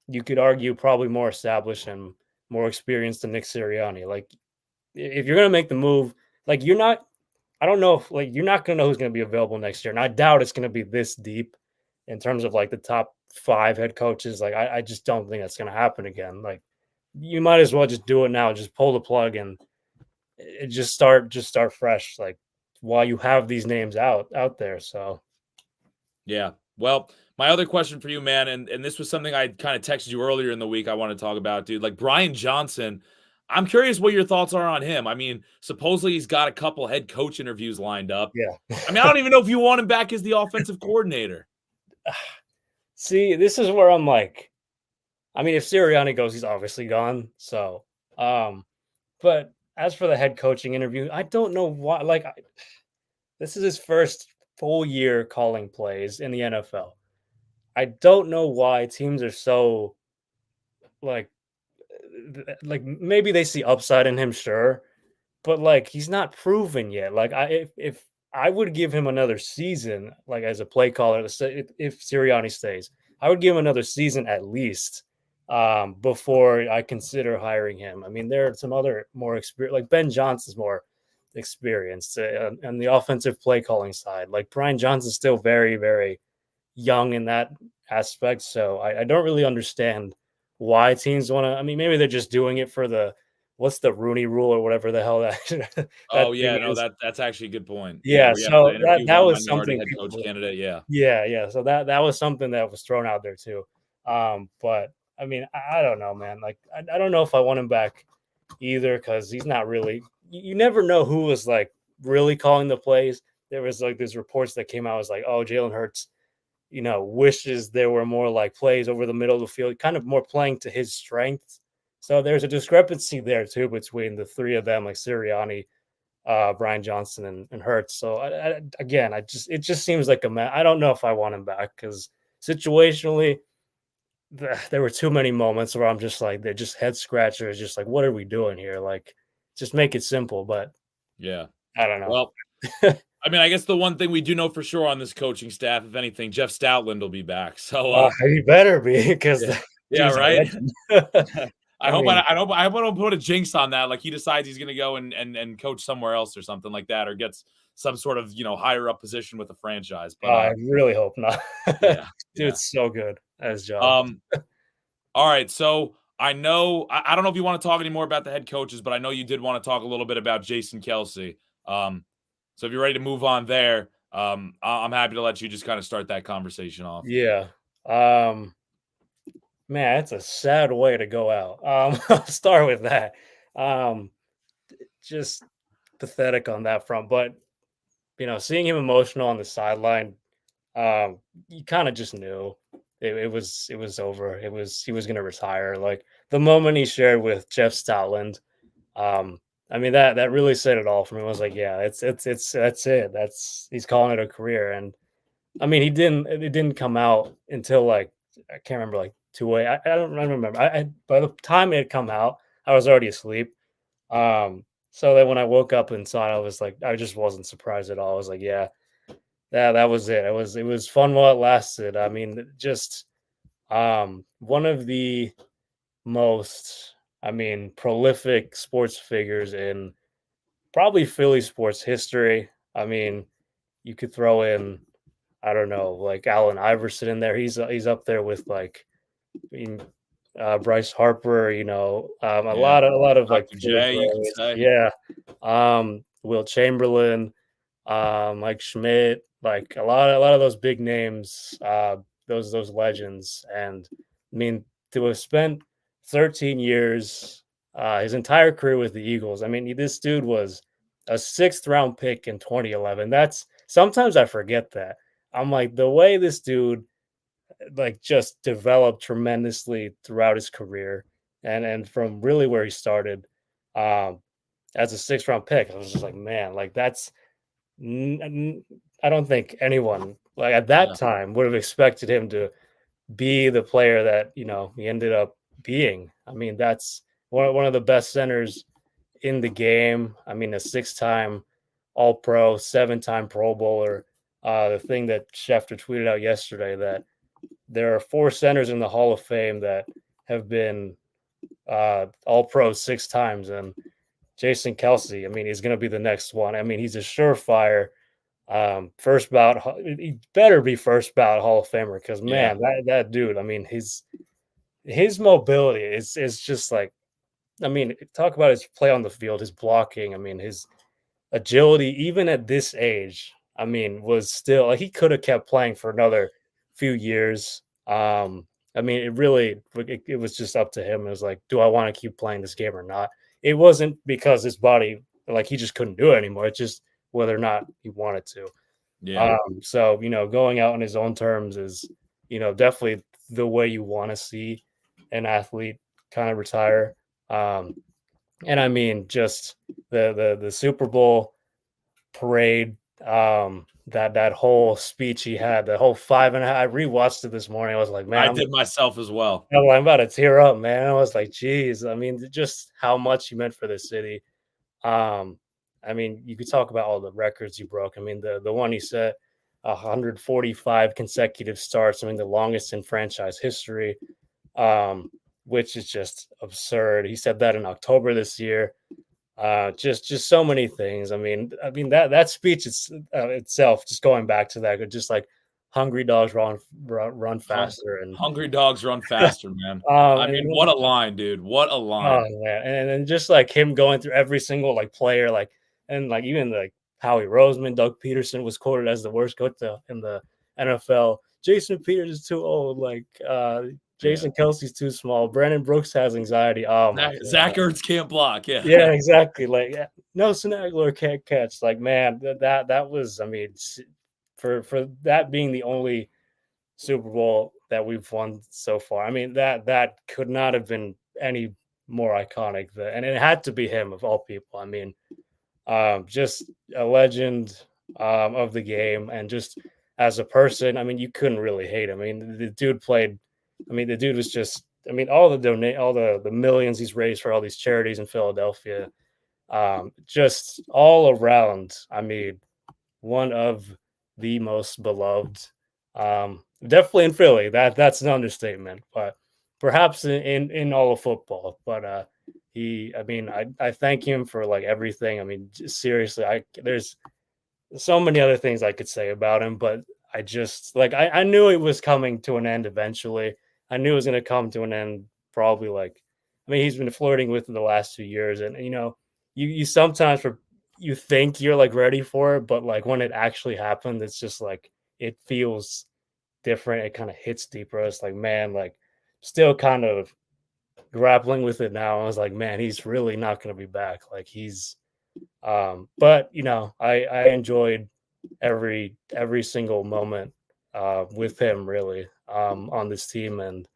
you could argue probably more established and more experienced than Nick Sirianni. Like if you're gonna make the move, like you're not I don't know if like you're not gonna know who's gonna be available next year. And I doubt it's gonna be this deep in terms of like the top five head coaches. Like I just don't think that's gonna happen again. Like you might as well just do it now, just pull the plug and just start fresh. Like while you have these names out there. So Yeah. Well, my other question for you, man, and this was something I kind of texted you earlier in the week I want to talk about, dude. Like Brian Johnson, I'm curious what your thoughts are on him. I mean, supposedly he's got a couple head coach interviews lined up. yeah. I mean, I don't even know if you want him back as the offensive coordinator. See, this is where I'm like, I mean, if Sirianni goes, he's obviously gone. So but as for the head coaching interview, I don't know why this is his first full year calling plays in the NFL. I don't know why teams are so like maybe they see upside in him, sure, but like he's not proven yet. Like if I would give him another season, like as a play caller, if Sirianni stays, I would give him another season at least before I consider hiring him. I mean, there are some other more experience, like Ben Johnson's more experienced on the offensive play calling side. Like Brian Johnson's still very, very young in that aspect. So I don't really understand why teams want to. I mean, maybe they're just doing it for the what's the Rooney Rule or whatever the hell that that Oh thing yeah, no, is. that's actually a good point. Yeah, Yeah, where you have to so that interview that one was minority something head coach people. candidate. Yeah. Yeah, yeah. So that was something that was thrown out there too. But I mean, I don't know, man. Like I don't know if I want him back either because he's not really. You never know who was like really calling the plays. There was like these reports that came out was like, oh, Jalen Hurts wishes there were more like plays over the middle of the field, kind of more playing to his strengths. So there's a discrepancy there too between the three of them, like Sirianni, Brian Johnson, and Hurts. So again, it just seems like a man. I don't know if I want him back because situationally, there were too many moments where I'm just like they're just head scratchers. Just like what are we doing here? Like just make it simple. But Yeah. I don't know. Well, I mean, I guess the one thing we do know for sure on this coaching staff, if anything, Jeff Stoutland will be back. So, He better be because yeah, the yeah, dude's a right. legend. I I hope mean, I hope I don't put a jinx on that. Like he decides he's going to go and coach somewhere else or something like that, or gets some sort of higher up position with the franchise. But I really hope not. yeah, yeah. Dude's so good at his job. Um, all right. So I know I don't know if you want to talk any more about the head coaches, but I know you did want to talk a little bit about Jason Kelsey. So if you're ready to move on there, I'm happy to let you just kind of start that conversation off. Yeah. Um, Man, that's a sad way to go out. I'll start with that. Um, just pathetic on that front. But seeing him emotional on the sideline, you kind of just knew it was over. He was going to retire. Like the moment he shared with Jeff Stoutland, I mean that really said it all for me. I was like, yeah, it's that's it. That's he's calling it a career. And I mean, it didn't come out until like I can't remember like 2 a. I don't remember. By the time it had come out, I was already asleep. So then when I woke up and saw it, I was like, I just wasn't surprised at all. I was like, yeah, that was it. It was fun while it lasted. I mean, just one of the most, I mean, prolific sports figures in probably Philly sports history. I mean, you could throw in, I don't know, like Allen Iverson in there. He's up there with like, I mean, Bryce Harper. Yeah, a lot of like Dr. Philly J, you could greats. say. Yeah, Will Chamberlain, Mike Schmidt, like a lot of those big names, those legends. And I mean, to have spent 13 years, his entire career with the Eagles. I mean, this dude was a 6th round pick in 2011. That's sometimes I forget that. I'm like, the way this dude like just developed tremendously throughout his career and from really where he started um as a 6th round pick. I was just like, man, like that's I don't think anyone like at that Yeah. time would have expected him to be the player that he ended up being. I mean, that's one of the best centers in the game. I mean, a 6-time All Pro, 7-time Pro Bowler. The thing that Schefter tweeted out yesterday that there are 4 centers in the Hall of Fame that have been All Pro 6 times, and Jason Kelsey, I mean, he's going to be the next one. I mean, he's a surefire first ballot. He better be first ballot Hall of Famer because Yeah. man, that dude. I mean, his mobility is just like. I mean, talk about his play on the field, his blocking. I mean, his agility, even at this age. I mean, was still like he could have kept playing for another few years. I mean, it was just up to him. It was like, do I want to keep playing this game or not? It wasn't because his body, like he just couldn't do it anymore. It's just whether or not he wanted to. Yeah. So going out on his own terms is, definitely the way you want to see an athlete kind of retire. Um, and I mean, just the Super Bowl parade, that whole speech he had, the whole 5.5. I rewatched it this morning. I was like, man, I did myself as well. I'm about to tear up, man. I was like, geez. I mean, just how much he meant for the city. Um, I mean, you could talk about all the records he broke. I mean, the one he set 145 consecutive starts. I mean, the longest in franchise history, um, which is just absurd. He said that in October this year. Just so many things. I mean that speech is itself. Just going back to that, just like hungry dogs run Hun- faster, and Hungry dogs run faster, man. I and mean, what a line, dude. What a oh line. yeah, and then just like him going through every single like player, like and like even like Howie Roseman, Doug Peterson was quoted as the worst coach in the NFL. Jason Peters is too old. Like Yeah. Jason Kelsey's too small. Brandon Brooks has anxiety. Oh my Zach god. Ertz can't block. Yeah. Yeah, exactly. Like no Sinagler can't catch. Like man, that was. I mean, for that being the only Super Bowl that we've won so far. I mean, that could not have been any more iconic. And it had to be him of all people. I mean, just a legend of the game, and just as a person, I mean, you couldn't really hate him. I mean, the dude played. I mean, the dude was just. I mean, all the millions he's raised for all these charities in Philadelphia, just all around. I mean, one of the most beloved. Definitely in Philly. That's an understatement, but perhaps in all of football. But I mean, I thank him for like everything. I mean, seriously, there's so many other things I could say about him, but I just like I knew it was coming to an end eventually. I knew it was going to come to an end probably like I mean he's been flirting with it the last 2 years, and you sometimes you think you're like ready for it, but like when it actually happened, it's just like it feels different. It kind of hits deeper. It's like man, like still kind of grappling with it now. I was like, man, he's really not going to be back. Like he's but I enjoyed every single moment with him really on this team, and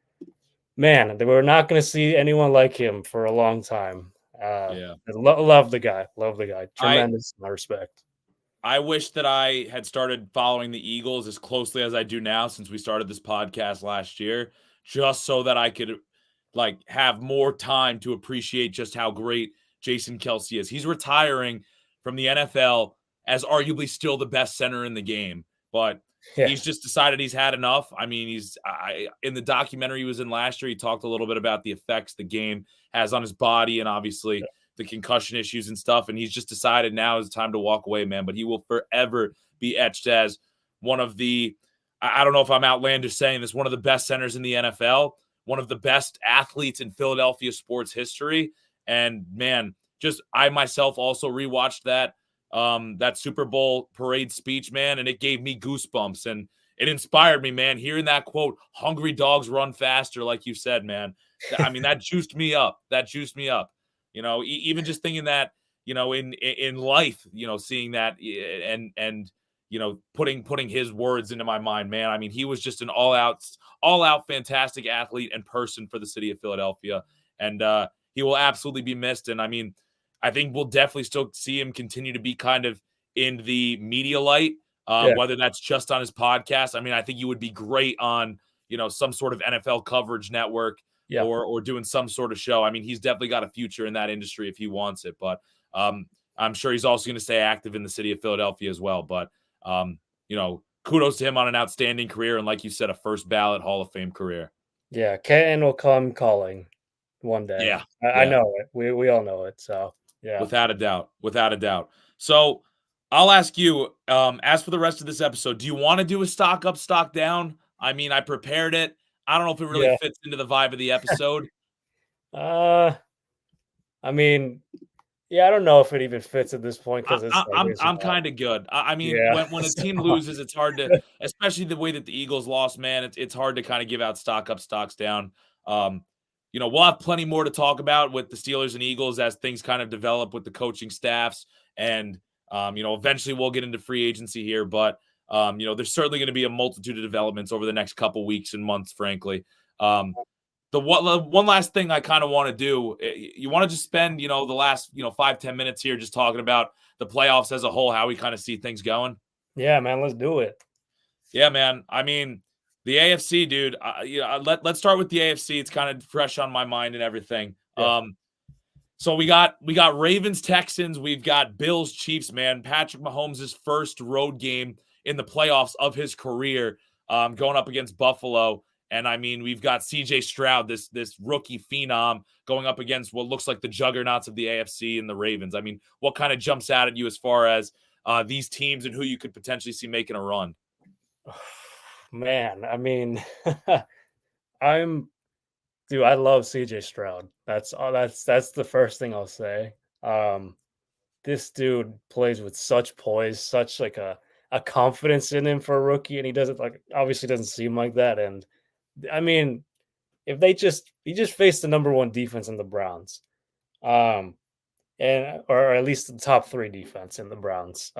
man, we're not going to see anyone like him for a long time. Yeah. Love the guy, I tremendous my respect. I wish that I had started following the Eagles as closely as I do now since we started this podcast last year, just so that I could like have more time to appreciate just how great Jason Kelsey is. He's retiring from the NFL as arguably still the best center in the game, but Yeah, he's just decided he's had enough. I mean, in the documentary he was in last year, he talked a little bit about the effects the game has on his body and obviously the concussion issues and stuff. And he's just decided now is time to walk away, man. But he will forever be etched as one of the, I don't know if I'm outlandish saying this, one of the best centers in the NFL, one of the best athletes in Philadelphia sports history. And man, just I myself also rewatched that Super Bowl parade speech, man, and it gave me goosebumps. And it inspired me, man. Hearing that quote, "Hungry dogs run faster," like you said, man. I mean, that juiced me up. That juiced me up. Even just thinking that, in life, seeing that and putting his words into my mind, man. I mean, he was just an all out fantastic athlete and person for the city of Philadelphia, and he will absolutely be missed. And I mean, I think we'll definitely still see him continue to be kind of in the media light, Yeah, whether that's just on his podcast. I mean, I think you would be great on some sort of NFL coverage network yeah, or doing some sort of show. I mean, he's definitely got a future in that industry if he wants it, but I'm sure he's also going to stay active in the city of Philadelphia as well. But kudos to him on an outstanding career, and like you said, a first ballot Hall of Fame career. yeah. Canton will come calling one day. Yeah, I yeah, know it. We all know it. So yeah, without a doubt, without a doubt. So I'll ask you, as for the rest of this episode, do you want to do a stock up, stock down? I mean, I prepared it. I don't know if it really yeah. fits into the vibe of the episode. Uh, I mean, yeah. I don't know if it even fits at this point because it's like there's I'm kind of good. I mean, yeah. when a team loses, it's hard to, especially the way that the Eagles lost, man. It's hard to kind of give out stock up, stocks down. Um, we'll have plenty more to talk about with the Steelers and Eagles as things kind of develop with the coaching staffs, and eventually we'll get into free agency here. But there's certainly going to be a multitude of developments over the next couple weeks and months, frankly. The one last thing I kind of want to do, you want to just spend, the last, 5-10 minutes here just talking about the playoffs as a whole, how we kind of see things going. Yeah, man. Let's do it. Yeah, man. I mean, the AFC, dude, let's start with the AFC. It's kind of fresh on my mind and everything. Yeah. So we got Ravens, Texans, we've got Bills, Chiefs, man. Patrick Mahomes' first road game in the playoffs of his career, going up against Buffalo. And I mean, we've got CJ Stroud, this rookie phenom, going up against what looks like the juggernauts of the AFC and the Ravens. I mean, what kind of jumps out at you as far as these teams and who you could potentially see making a run? Man, I mean, I love CJ Stroud. That's the first thing I'll say. This dude plays with such poise, such like a confidence in him for a rookie, and he doesn't like obviously doesn't seem like that. And I mean, if he just faced the number one defense in the Browns, um, and or at least the top three defense in the Browns,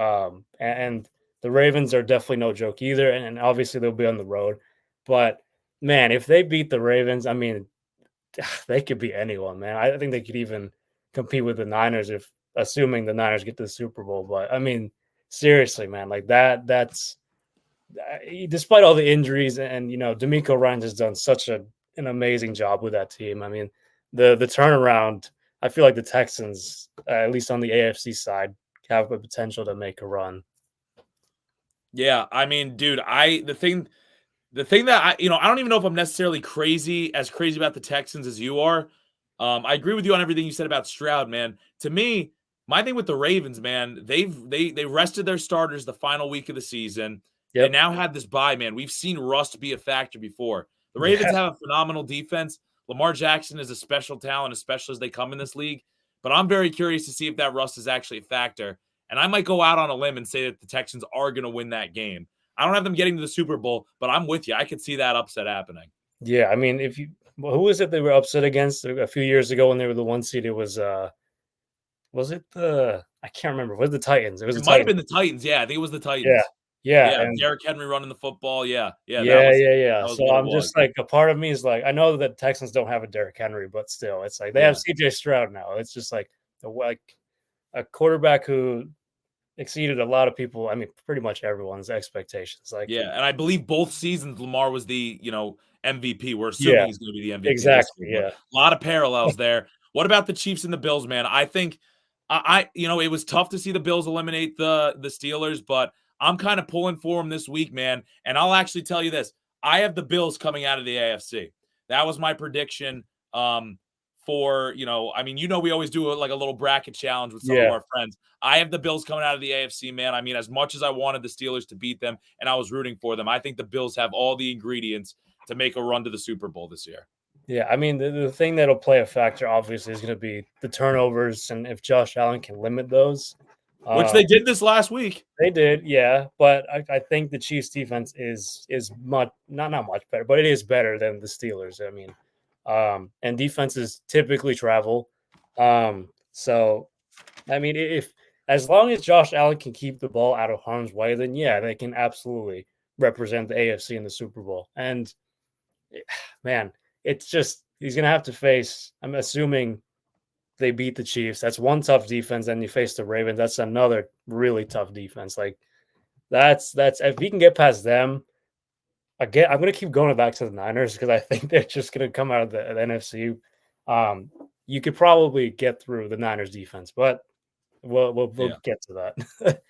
and the Ravens are definitely no joke either, and obviously they'll be on the road. But man, if they beat the Ravens, I mean, they could beat anyone, man. I think they could even compete with the Niners if assuming the Niners get to the Super Bowl. But I mean, seriously, man, like that's despite all the injuries and D'Amico Ryan has done such an amazing job with that team. I mean, the turnaround. I feel like the Texans, at least on the AFC side, have the potential to make a run. Yeah, I mean, dude, the thing that I don't even know if I'm necessarily crazy about the Texans as you are. I agree with you on everything you said about Stroud, man. To me, my thing with the Ravens, man, they rested their starters the final week of the season. They Yep. now had this bye, man. We've seen rust be a factor before. The Ravens Yeah. have a phenomenal defense. Lamar Jackson is a special talent, especially as they come in this league. But I'm very curious to see if that rust is actually a factor. And I might go out on a limb and say that the Texans are going to win that game. I don't have them getting to the Super Bowl, but I'm with you. I could see that upset happening. Yeah. I mean, who was it they were upset against a few years ago when they were the one seed? It was it I can't remember. Was it the Titans? It was It the might have Titans. been the Titans. Yeah, I think it was the Yeah. Titans. Yeah. Yeah, And Derrick Henry running the football. Yeah, yeah, yeah, yeah. that was So what it I'm was. just like a part of me is like, I know that Texans don't have a Derrick Henry, but still, it's like they have Yeah, CJ Stroud now. It's just like a quarterback who exceeded a lot of people. I mean, pretty much everyone's expectations. Like, yeah, and I believe both seasons Lamar was the MVP. We're yeah, assuming he's going to be the MVP this exactly. year, but Yeah, a lot of parallels there. What about the Chiefs and the Bills, man? I think it was tough to see the Bills eliminate the Steelers, but I'm kind of pulling for them this week, man. And I'll actually tell you this: I have the Bills coming out of the AFC. That was my prediction. For I mean, we always do like a little bracket challenge with some of yeah, our friends. I have the Bills coming out of the AFC, man. I mean, as much as I wanted the Steelers to beat them and I was rooting for them, I think the Bills have all the ingredients to make a run to the Super Bowl this year. yeah. I mean, the thing that'll play a factor, obviously, is going to be the turnovers and if Josh Allen can limit those. Which they did this last week. They did, yeah, but I think the Chiefs' defense is much not much better, but it is better than the Steelers. I mean, and defenses typically travel. So I mean, if as long as Josh Allen can keep the ball out of harm's way, then yeah, they can absolutely represent the AFC in the Super Bowl. And man, it's just he's gonna have to face. I'm assuming they beat the Chiefs. That's one tough defense. Then you face the Ravens. That's another really tough defense. Like that's if he can get past them. Again, I'm gonna keep going back to the Niners because I think they're just gonna come out of the NFC. You could probably get through the Niners defense, but we'll Yeah. get to that.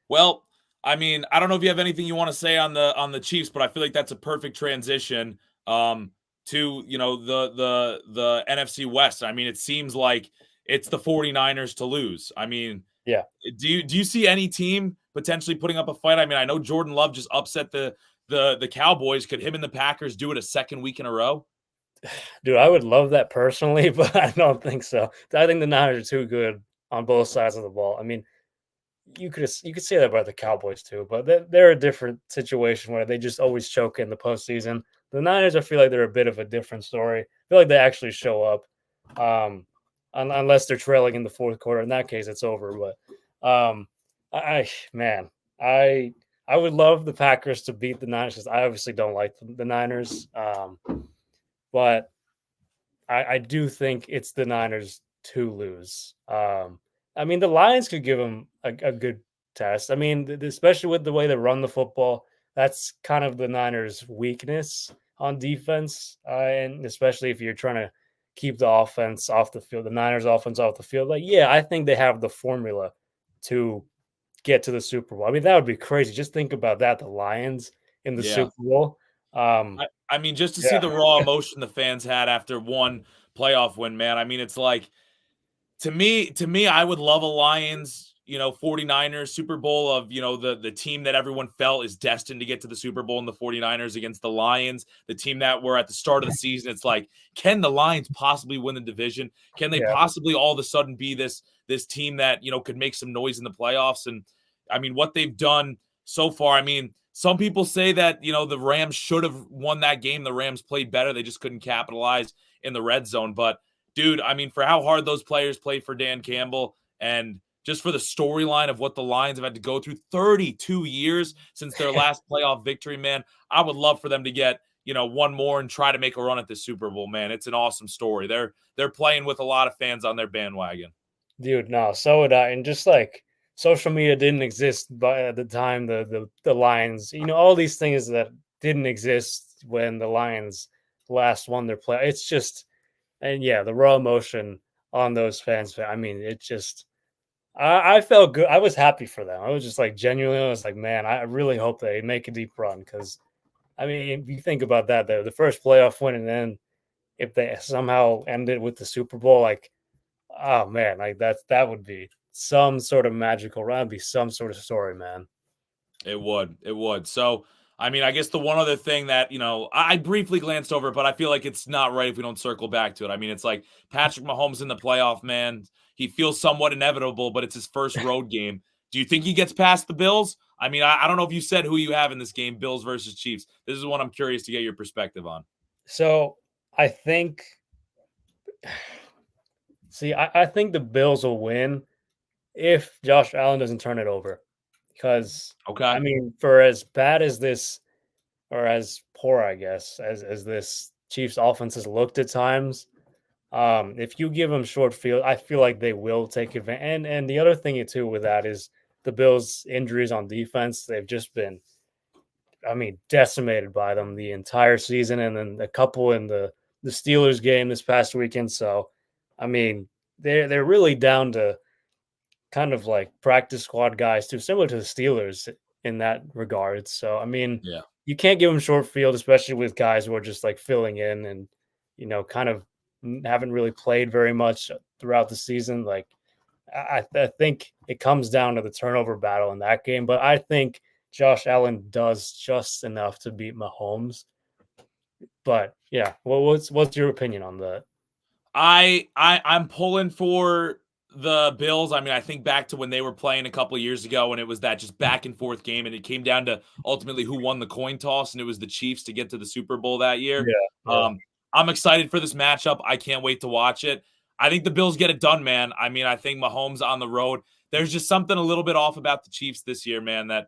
Well, I mean, I don't know if you have anything you want to say on the Chiefs, but I feel like that's a perfect transition to, the NFC West. I mean, it seems like it's the 49ers to lose. I mean, Yeah, do you see any team potentially putting up a fight? I mean, I know Jordan Love just upset the Cowboys. Could him and the Packers do it a second week in a row? dude, I would love that personally, but I don't think so. I think the Niners are too good on both sides of the ball. I mean, you could say that about the Cowboys too, but they're a different situation where they just always choke in the postseason. The Niners, I feel like they're a bit of a different story. I feel like they actually show up, unless they're trailing in the fourth quarter. In that case, it's over. But man, I I would love the Packers to beat the Niners because I obviously don't like the Niners, but I do think it's the Niners to lose. I mean, the Lions could give them a good test. I mean, especially with the way they run the football, that's kind of the Niners' weakness on defense, and especially if you're trying to keep the offense off the field, the Niners' offense off the field. Like, yeah, I think they have the formula to get to the Super Bowl. I mean, that would be crazy. Just think about that. The Lions in the Yeah. Super Bowl. I mean, just to see Yeah, the raw emotion the fans had after one playoff win, man. I mean, it's like to me, I would love a Lions, 49ers Super Bowl of, the team that everyone felt is destined to get to the Super Bowl, and the 49ers against the Lions, the team that were at the start of the season. It's like, can the Lions possibly win the division? Can they yeah, possibly all of a sudden be this team that, could make some noise in the playoffs? And I mean, what they've done so far, I mean, some people say that, the Rams should have won that game. The Rams played better. They just couldn't capitalize in the red zone. But dude, I mean, for how hard those players played for Dan Campbell and just for the storyline of what the Lions have had to go through 32 years since their last playoff victory, man, I would love for them to get, one more and try to make a run at the Super Bowl, man. It's an awesome story. They're playing with a lot of fans on their bandwagon. dude. No, so would I. And just like social media didn't exist by at the time the Lions, all these things that didn't exist when the Lions last won their play. It's just and yeah, the raw emotion on those fans. I mean, it just I felt good. I was happy for them. I was just like genuinely, I was like, man, I really hope they make a deep run because I mean, if you think about that, the first playoff win, and then if they somehow ended with the Super Bowl, like, oh man, like that would be some sort of magical run, be some sort of story, man. It would. It would. So, I mean, I guess the one other thing that, I briefly glanced over, but I feel like it's not right if we don't circle back to it. I mean, it's like Patrick Mahomes in the playoff, man. He feels somewhat inevitable, but it's his first road game. Do you think he gets past the Bills? I mean, I don't know if you said who you have in this game, Bills versus Chiefs. This is what I'm curious to get your perspective on. So I think, see, I think the Bills will win if Josh Allen doesn't turn it over. Because I Okay. mean, for as bad as this or as poor, I guess, as this Chiefs offense has looked at times, if you give them short field, I feel like they will take advantage. And the other thing too with that is the Bills' injuries on defense. They've just been, I mean, decimated by them the entire season, and then a couple in the Steelers game this past weekend. So, I mean, they're really down to kind of like practice squad guys too, similar to the Steelers in that regard. So, I mean, Yeah. you can't give them short field, especially with guys who are just like filling in and, kind of haven't really played very much throughout the season. Like, I think it comes down to the turnover battle in that game, but I think Josh Allen does just enough to beat Mahomes. But yeah, what's your opinion on that? I'm pulling for the Bills, I mean, I think back to when they were playing a couple of years ago, and it was that just back and forth game, and it came down to ultimately who won the coin toss, and it was the Chiefs to get to the Super Bowl that year. Yeah, yeah, I'm excited for this matchup. I can't wait to watch it. I think the Bills get it done, man. I mean, I think Mahomes on the road. There's just something a little bit off about the Chiefs this year, man, that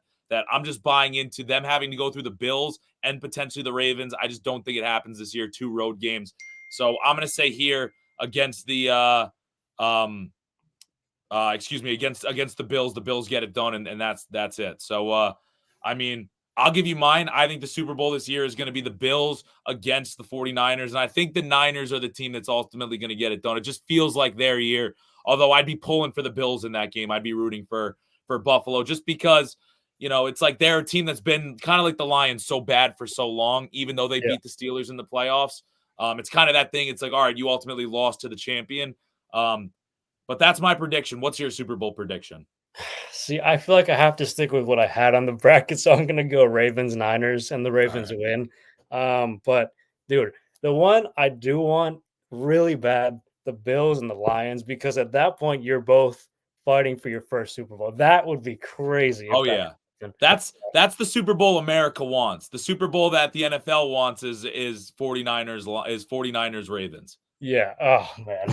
I'm just buying into them having to go through the Bills and potentially the Ravens. I just don't think it happens this year, 2 road games. So I'm going to say here against the against the Bills get it done, and that's it. So I mean, I'll give you mine. I think the Super Bowl this year is going to be the Bills against the 49ers, and I think the Niners are the team that's ultimately going to get it done. It just feels like their year. Although I'd be pulling for the Bills in that game. I'd be rooting for Buffalo just because, it's like they're a team that's been kind of like the Lions, so bad for so long, even though they yeah. beat the Steelers in the playoffs. It's kind of that thing. It's like, all right, you ultimately lost to the champion. But that's my prediction. What's your Super Bowl prediction? See, I feel like I have to stick with what I had on the bracket, so I'm gonna go Ravens Niners, and the All Ravens right. win. But dude, the one I do want really bad, the Bills and the Lions, because at that point you're both fighting for your first Super Bowl. That would be crazy if Oh that yeah. happened. That's the Super Bowl America wants. The Super Bowl that the NFL wants is 49ers Ravens. Yeah. Oh man.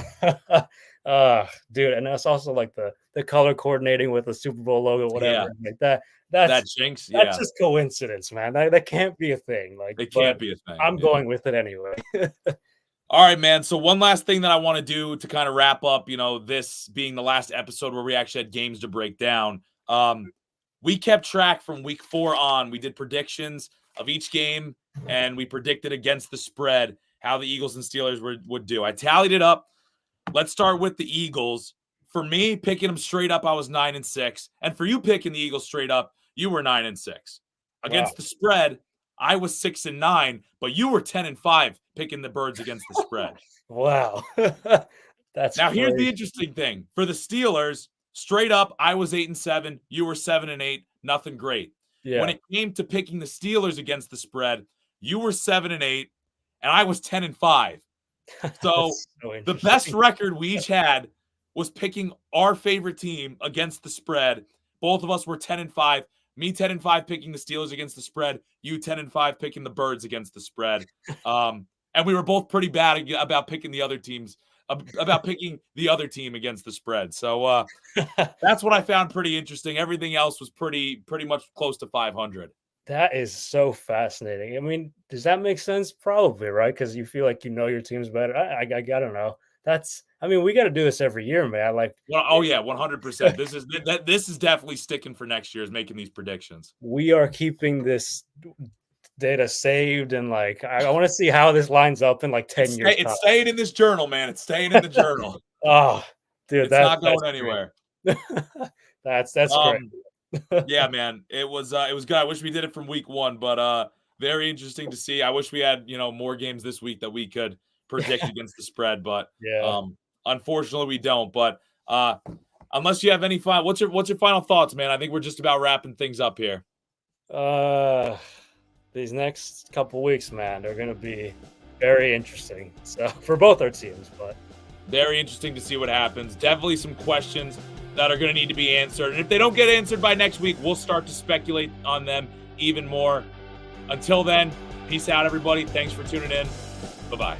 Dude, and that's also like the color coordinating with the Super Bowl logo, Yeah. whatever. Like that's That jinx, that's yeah. just coincidence, man. That can't be a thing. Like, It but can't be a thing. I'm Yeah. going with it anyway. All right, man. So one last thing that I want to do to kind of wrap up, this being the last episode where we actually had games to break down. We kept track from week 4 on. We did predictions of each game, and we predicted against the spread how the Eagles and Steelers would do. I tallied it up. Let's start with the Eagles. For me, picking them straight up, I was 9-6, and for you picking the Eagles straight up, you were 9-6. Wow. Against the spread, I was 6-9, but you were 10-5 picking the Birds against the spread. Wow. That's Now, here's the crazy. interesting thing. For the Steelers, straight up, I was 8-7. You were 7-8. Nothing great. When Yeah. it came to picking the Steelers against the spread, you were 7-8, and I was 10-5. So That's so the best interesting. record we each had was picking our favorite team against the spread. Both of us were 10-5. Me 10-5 picking the Steelers against the spread. You 10-5 picking the Birds against the spread. And we were both pretty bad about picking the other teams, about picking the other team against the spread. So that's what I found pretty interesting. Everything else was pretty much close to 500. That is so fascinating. I mean, does that make sense? Probably, right? Because you feel like you know your teams better. I don't know. I mean, we got to do this every year, man. Like, Well, oh yeah, 100%. This is definitely sticking for next year is making these predictions. we are keeping this data saved, and like, I want to see how this lines up in like 10 years time. It's staying in this journal, man. It's staying in the journal. Oh, dude, It's not that's going anywhere. great. That's great. Yeah, man. It was good. I wish we did it from week 1, but very interesting to see. I wish we had, more games this week that we could predict against the spread, but Yeah. unfortunately we don't. But unless you have any final, what's your final thoughts, man? I think we're just about wrapping things up here. These next couple weeks, man, they're gonna be very interesting. So for both our teams, but Very interesting to see what happens. Definitely some questions that are going to need to be answered. And if they don't get answered by next week, we'll start to speculate on them even more. Until then, peace out, everybody. Thanks for tuning in. Bye-bye.